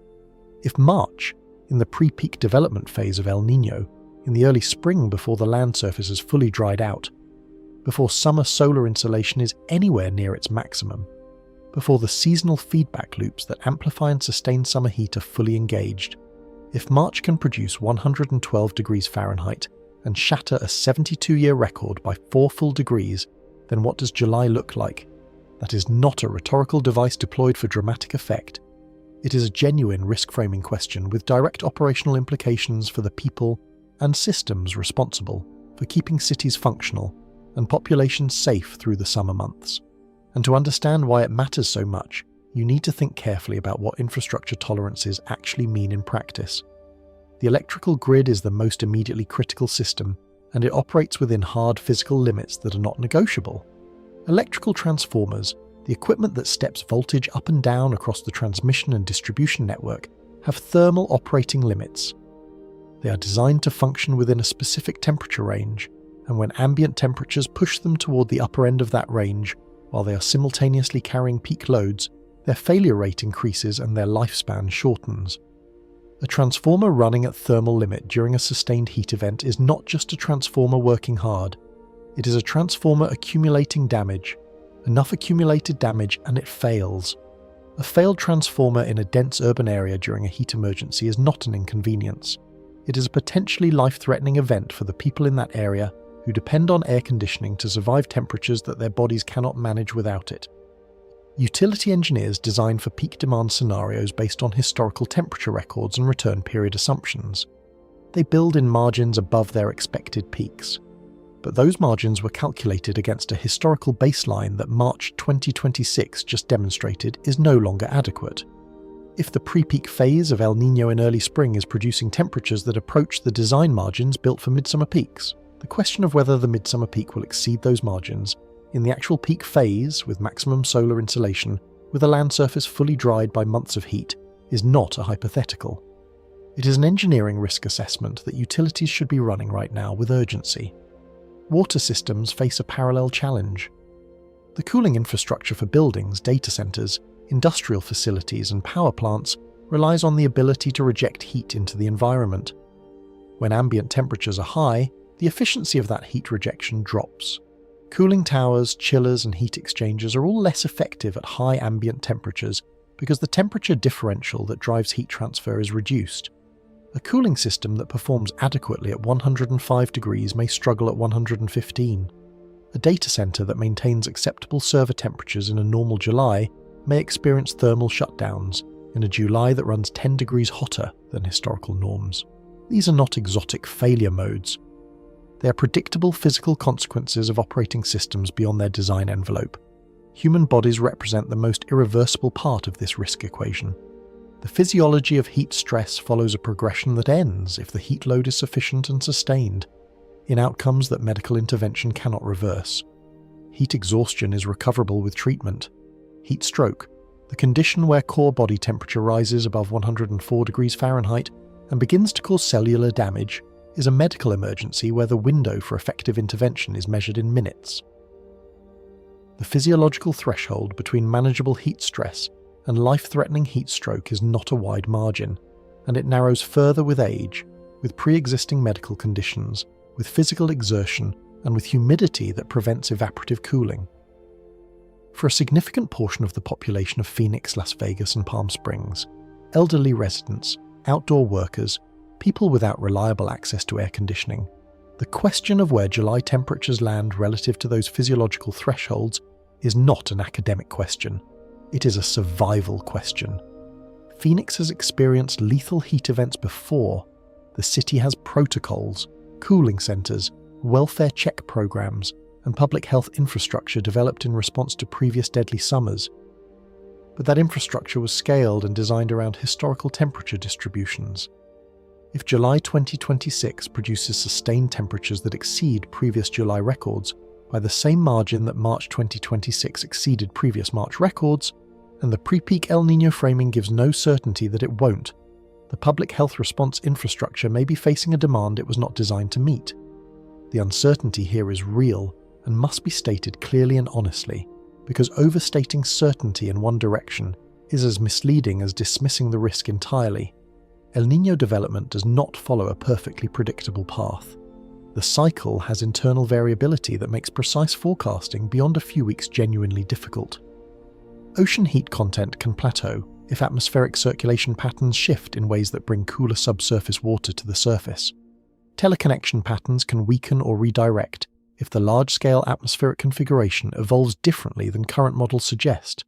[SPEAKER 1] If March, in the pre-peak development phase of El Niño, in the early spring before the land surface has fully dried out, before summer solar insolation is anywhere near its maximum, before the seasonal feedback loops that amplify and sustain summer heat are fully engaged, if March can produce 112 degrees Fahrenheit and shatter a 72-year record by 4 full degrees, then what does July look like? That is not a rhetorical device deployed for dramatic effect. It is a genuine risk-framing question with direct operational implications for the people and systems responsible for keeping cities functional and populations safe through the summer months. And to understand why it matters so much, you need to think carefully about what infrastructure tolerances actually mean in practice. The electrical grid is the most immediately critical system, and it operates within hard physical limits that are not negotiable. Electrical transformers, the equipment that steps voltage up and down across the transmission and distribution network, have thermal operating limits. They are designed to function within a specific temperature range, and when ambient temperatures push them toward the upper end of that range, while they are simultaneously carrying peak loads, their failure rate increases and their lifespan shortens. A transformer running at thermal limit during a sustained heat event is not just a transformer working hard. It is a transformer accumulating damage. Enough accumulated damage and it fails. A failed transformer in a dense urban area during a heat emergency is not an inconvenience. It is a potentially life-threatening event for the people in that area who depend on air conditioning to survive temperatures that their bodies cannot manage without it. Utility engineers design for peak demand scenarios based on historical temperature records and return period assumptions. They build in margins above their expected peaks. But those margins were calculated against a historical baseline that March 2026 just demonstrated is no longer adequate. If the pre-peak phase of El Niño in early spring is producing temperatures that approach the design margins built for midsummer peaks, the question of whether the midsummer peak will exceed those margins in the actual peak phase with maximum solar insolation, with a land surface fully dried by months of heat, is not a hypothetical. It is an engineering risk assessment that utilities should be running right now with urgency. Water systems face a parallel challenge. The cooling infrastructure for buildings, data centers, industrial facilities, and power plants relies on the ability to reject heat into the environment. When ambient temperatures are high, the efficiency of that heat rejection drops. Cooling towers, chillers, and heat exchangers are all less effective at high ambient temperatures because the temperature differential that drives heat transfer is reduced. A cooling system that performs adequately at 105 degrees may struggle at 115. A data center that maintains acceptable server temperatures in a normal July may experience thermal shutdowns in a July that runs 10 degrees hotter than historical norms. These are not exotic failure modes. They are predictable physical consequences of operating systems beyond their design envelope. Human bodies represent the most irreversible part of this risk equation. The physiology of heat stress follows a progression that ends if the heat load is sufficient and sustained, in outcomes that medical intervention cannot reverse. Heat exhaustion is recoverable with treatment. Heat stroke, the condition where core body temperature rises above 104 degrees Fahrenheit and begins to cause cellular damage, is a medical emergency where the window for effective intervention is measured in minutes. The physiological threshold between manageable heat stress and life-threatening heat stroke is not a wide margin, and it narrows further with age, with pre-existing medical conditions, with physical exertion, and with humidity that prevents evaporative cooling. For a significant portion of the population of Phoenix, Las Vegas, and Palm Springs, elderly residents, outdoor workers, people without reliable access to air conditioning, the question of where July temperatures land relative to those physiological thresholds is not an academic question. It is a survival question. Phoenix has experienced lethal heat events before. The city has protocols, cooling centers, welfare check programs, and public health infrastructure developed in response to previous deadly summers. But that infrastructure was scaled and designed around historical temperature distributions. If July 2026 produces sustained temperatures that exceed previous July records by the same margin that March 2026 exceeded previous March records, and the pre-peak El Niño framing gives no certainty that it won't, the public health response infrastructure may be facing a demand it was not designed to meet. The uncertainty here is real and must be stated clearly and honestly, because overstating certainty in one direction is as misleading as dismissing the risk entirely. El Niño development does not follow a perfectly predictable path. The cycle has internal variability that makes precise forecasting beyond a few weeks genuinely difficult. Ocean heat content can plateau if atmospheric circulation patterns shift in ways that bring cooler subsurface water to the surface. Teleconnection patterns can weaken or redirect if the large-scale atmospheric configuration evolves differently than current models suggest.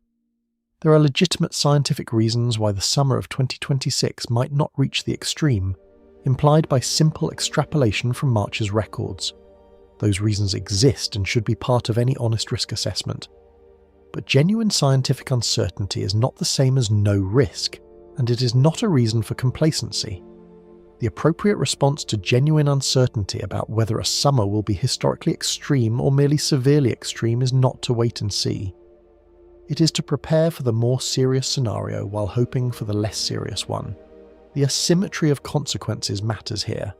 [SPEAKER 1] There are legitimate scientific reasons why the summer of 2026 might not reach the extreme, implied by simple extrapolation from March's records. Those reasons exist and should be part of any honest risk assessment. But genuine scientific uncertainty is not the same as no risk, and it is not a reason for complacency. The appropriate response to genuine uncertainty about whether a summer will be historically extreme or merely severely extreme is not to wait and see. It is to prepare for the more serious scenario while hoping for the less serious one. The asymmetry of consequences matters here.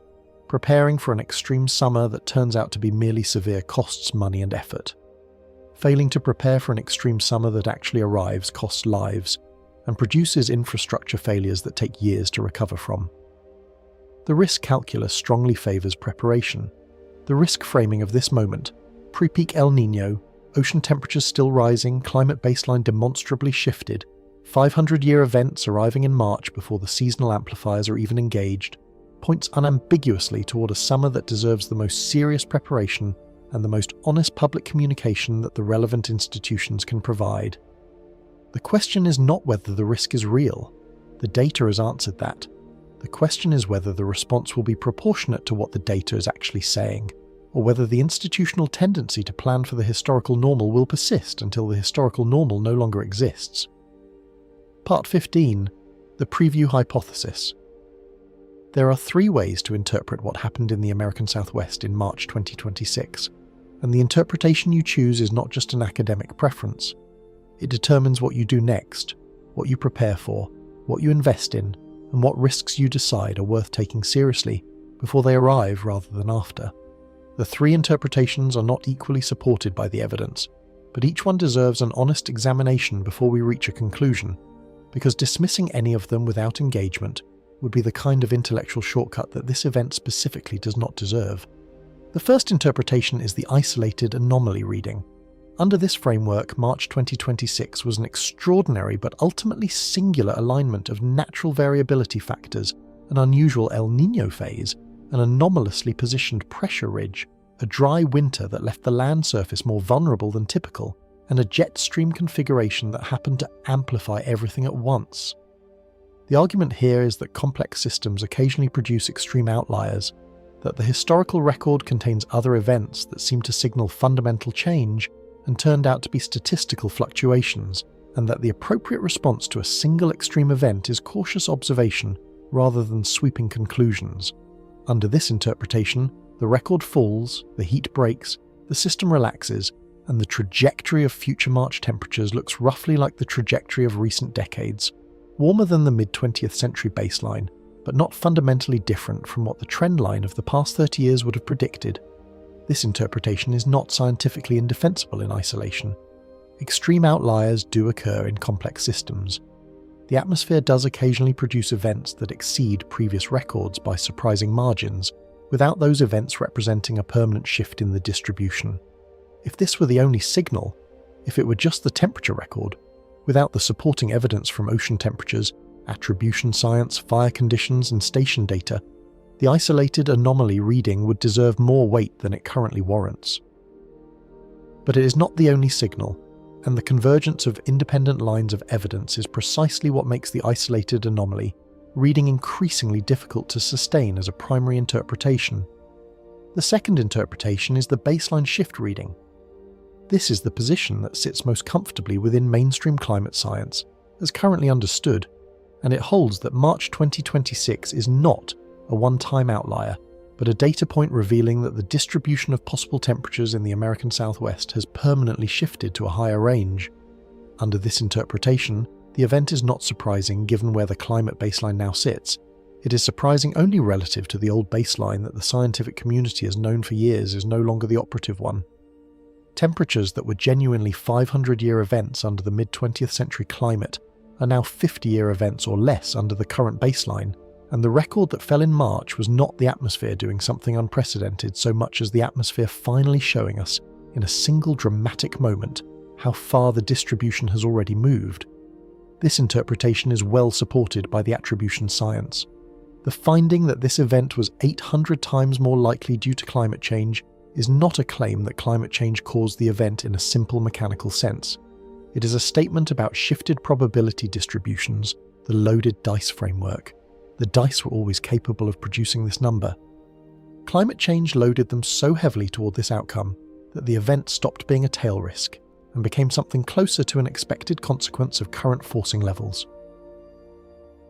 [SPEAKER 1] Preparing for an extreme summer that turns out to be merely severe costs money and effort. Failing to prepare for an extreme summer that actually arrives costs lives and produces infrastructure failures that take years to recover from. The risk calculus strongly favours preparation. The risk framing of this moment, pre-peak El Niño, ocean temperatures still rising, climate baseline demonstrably shifted, 500-year events arriving in March before the seasonal amplifiers are even engaged, points unambiguously toward a summer that deserves the most serious preparation and the most honest public communication that the relevant institutions can provide. The question is not whether the risk is real. The data has answered that. The question is whether the response will be proportionate to what the data is actually saying, or whether the institutional tendency to plan for the historical normal will persist until the historical normal no longer exists. Part 15. The Preview Hypothesis. There are three ways to interpret what happened in the American Southwest in March 2026, and the interpretation you choose is not just an academic preference. It determines what you do next, what you prepare for, what you invest in, and what risks you decide are worth taking seriously before they arrive rather than after. The three interpretations are not equally supported by the evidence, but each one deserves an honest examination before we reach a conclusion, because dismissing any of them without engagement would be the kind of intellectual shortcut that this event specifically does not deserve. The first interpretation is the isolated anomaly reading. Under this framework, March 2026 was an extraordinary but ultimately singular alignment of natural variability factors, an unusual El Niño phase, an anomalously positioned pressure ridge, a dry winter that left the land surface more vulnerable than typical, and a jet stream configuration that happened to amplify everything at once. The argument here is that complex systems occasionally produce extreme outliers, that the historical record contains other events that seem to signal fundamental change and turned out to be statistical fluctuations, and that the appropriate response to a single extreme event is cautious observation rather than sweeping conclusions. Under this interpretation, the record falls, the heat breaks, the system relaxes, and the trajectory of future March temperatures looks roughly like the trajectory of recent decades, warmer than the mid-20th century baseline, but not fundamentally different from what the trend line of the past 30 years would have predicted. This interpretation is not scientifically indefensible in isolation. Extreme outliers do occur in complex systems. The atmosphere does occasionally produce events that exceed previous records by surprising margins, without those events representing a permanent shift in the distribution. If this were the only signal, if it were just the temperature record, without the supporting evidence from ocean temperatures, attribution science, fire conditions, and station data, the isolated anomaly reading would deserve more weight than it currently warrants. But it is not the only signal, and the convergence of independent lines of evidence is precisely what makes the isolated anomaly reading increasingly difficult to sustain as a primary interpretation. The second interpretation is the baseline shift reading. This is the position that sits most comfortably within mainstream climate science, as currently understood, and it holds that March 2026 is not a one-time outlier, but a data point revealing that the distribution of possible temperatures in the American Southwest has permanently shifted to a higher range. Under this interpretation, the event is not surprising given where the climate baseline now sits. It is surprising only relative to the old baseline that the scientific community has known for years is no longer the operative one. Temperatures that were genuinely 500-year events under the mid-20th century climate are now 50-year events or less under the current baseline, and the record that fell in March was not the atmosphere doing something unprecedented so much as the atmosphere finally showing us, in a single dramatic moment, how far the distribution has already moved. This interpretation is well supported by the attribution science. The finding that this event was 800 times more likely due to climate change is not a claim that climate change caused the event in a simple mechanical sense. It is a statement about shifted probability distributions, the loaded dice framework. The dice were always capable of producing this number. Climate change loaded them so heavily toward this outcome that the event stopped being a tail risk and became something closer to an expected consequence of current forcing levels.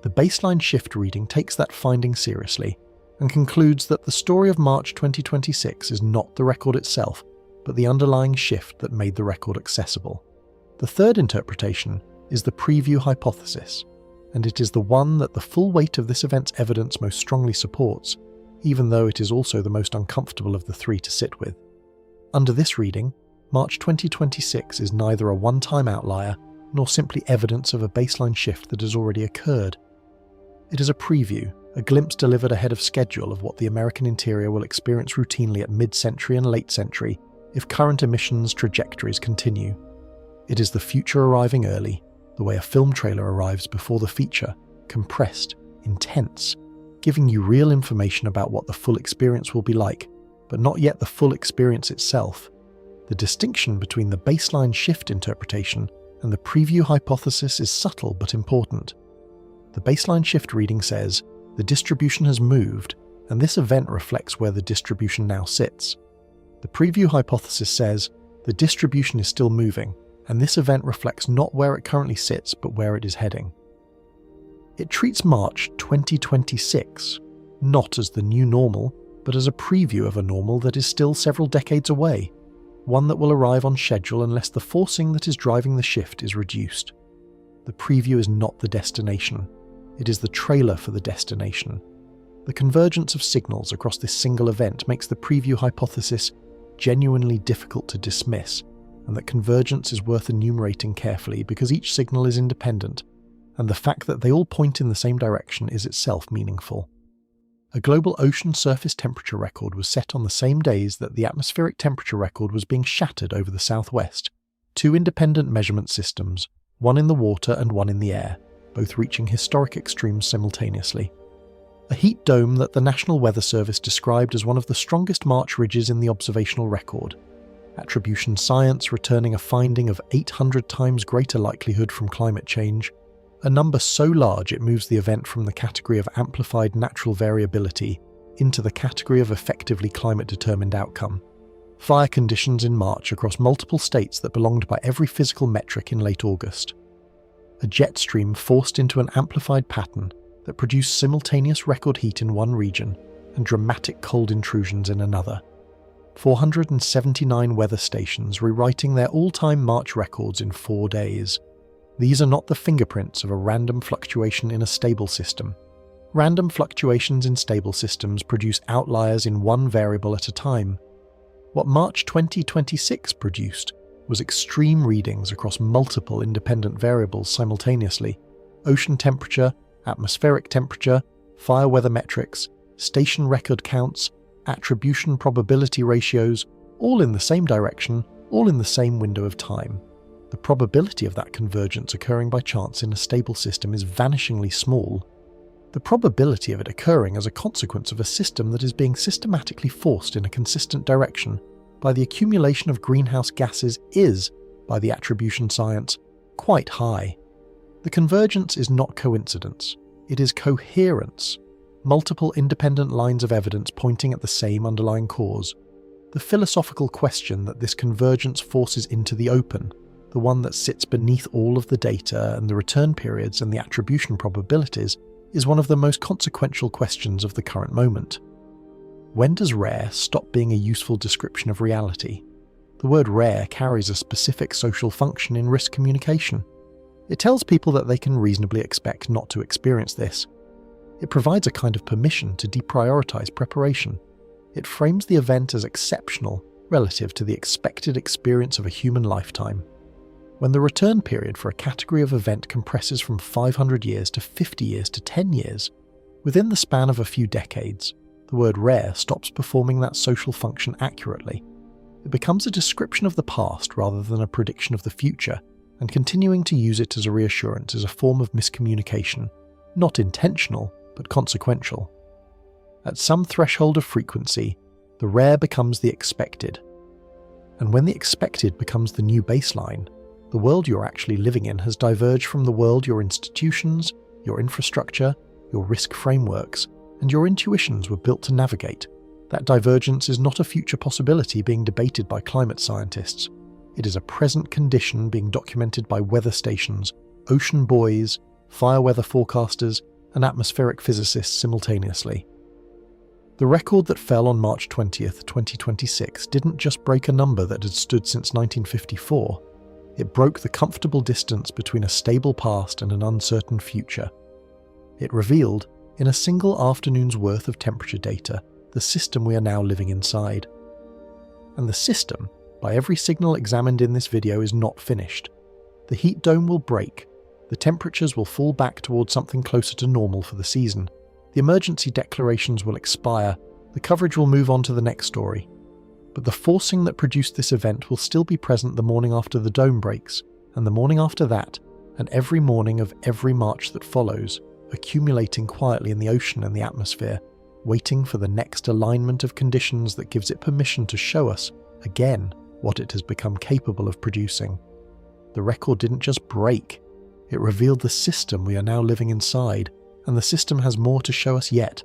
[SPEAKER 1] The baseline shift reading takes that finding seriously and concludes that the story of March 2026 is not the record itself, but the underlying shift that made the record accessible. The third interpretation is the preview hypothesis, and it is the one that the full weight of this event's evidence most strongly supports, even though it is also the most uncomfortable of the three to sit with. Under this reading, March 2026 is neither a one-time outlier nor simply evidence of a baseline shift that has already occurred. It is a preview, a glimpse delivered ahead of schedule of what the American interior will experience routinely at mid-century and late century if current emissions trajectories continue. It is the future arriving early, the way a film trailer arrives before the feature, compressed, intense, giving you real information about what the full experience will be like, but not yet the full experience itself. The distinction between the baseline shift interpretation and the preview hypothesis is subtle but important. The baseline shift reading says, the distribution has moved, and this event reflects where the distribution now sits. The preview hypothesis says, the distribution is still moving, and this event reflects not where it currently sits, but where it is heading. It treats March 2026 not as the new normal, but as a preview of a normal that is still several decades away, one that will arrive on schedule unless the forcing that is driving the shift is reduced. The preview is not the destination. It is the trailer for the destination. The convergence of signals across this single event makes the preview hypothesis genuinely difficult to dismiss, and that convergence is worth enumerating carefully because each signal is independent, and the fact that they all point in the same direction is itself meaningful. A global ocean surface temperature record was set on the same days that the atmospheric temperature record was being shattered over the southwest. Two independent measurement systems, one in the water and one in the air, both reaching historic extremes simultaneously. A heat dome that the National Weather Service described as one of the strongest March ridges in the observational record. Attribution science returning a finding of 800 times greater likelihood from climate change, a number so large it moves the event from the category of amplified natural variability into the category of effectively climate-determined outcome. Fire conditions in March across multiple states that belonged by every physical metric in late August. A jet stream forced into an amplified pattern that produced simultaneous record heat in one region and dramatic cold intrusions in another. 479 weather stations rewriting their all-time March records in 4 days. These are not the fingerprints of a random fluctuation in a stable system. Random fluctuations in stable systems produce outliers in one variable at a time. What March 2026 produced was extreme readings across multiple independent variables simultaneously: ocean temperature, atmospheric temperature, fire weather metrics, station record counts, attribution probability ratios, all in the same direction, all in the same window of time. The probability of that convergence occurring by chance in a stable system is vanishingly small. The probability of it occurring as a consequence of a system that is being systematically forced in a consistent direction by the accumulation of greenhouse gases is, by the attribution science, quite high. The convergence is not coincidence, it is coherence. Multiple independent lines of evidence pointing at the same underlying cause. The philosophical question that this convergence forces into the open, the one that sits beneath all of the data and the return periods and the attribution probabilities, is one of the most consequential questions of the current moment. When does rare stop being a useful description of reality? The word rare carries a specific social function in risk communication. It tells people that they can reasonably expect not to experience this. It provides a kind of permission to deprioritize preparation. It frames the event as exceptional relative to the expected experience of a human lifetime. When the return period for a category of event compresses from 500 years to 50 years to 10 years, within the span of a few decades, the word rare stops performing that social function accurately. It becomes a description of the past rather than a prediction of the future, and continuing to use it as a reassurance is a form of miscommunication, not intentional, but consequential. At some threshold of frequency, the rare becomes the expected. And when the expected becomes the new baseline, the world you're actually living in has diverged from the world your institutions, your infrastructure, your risk frameworks, and your intuitions were built to navigate. That divergence is not a future possibility being debated by climate scientists. It is a present condition being documented by weather stations, ocean buoys, fire weather forecasters, and atmospheric physicists simultaneously. The record that fell on March 20th, 2026 didn't just break a number that had stood since 1954. It broke the comfortable distance between a stable past and an uncertain future, It revealed, in a single afternoon's worth of temperature data, the system we are now living inside. And the system, by every signal examined in this video, is not finished. The heat dome will break, the temperatures will fall back towards something closer to normal for the season, the emergency declarations will expire, the coverage will move on to the next story. But the forcing that produced this event will still be present the morning after the dome breaks, and the morning after that, and every morning of every March that follows, accumulating quietly in the ocean and the atmosphere, waiting for the next alignment of conditions that gives it permission to show us, again, what it has become capable of producing. The record didn't just break, it revealed the system we are now living inside, and the system has more to show us yet.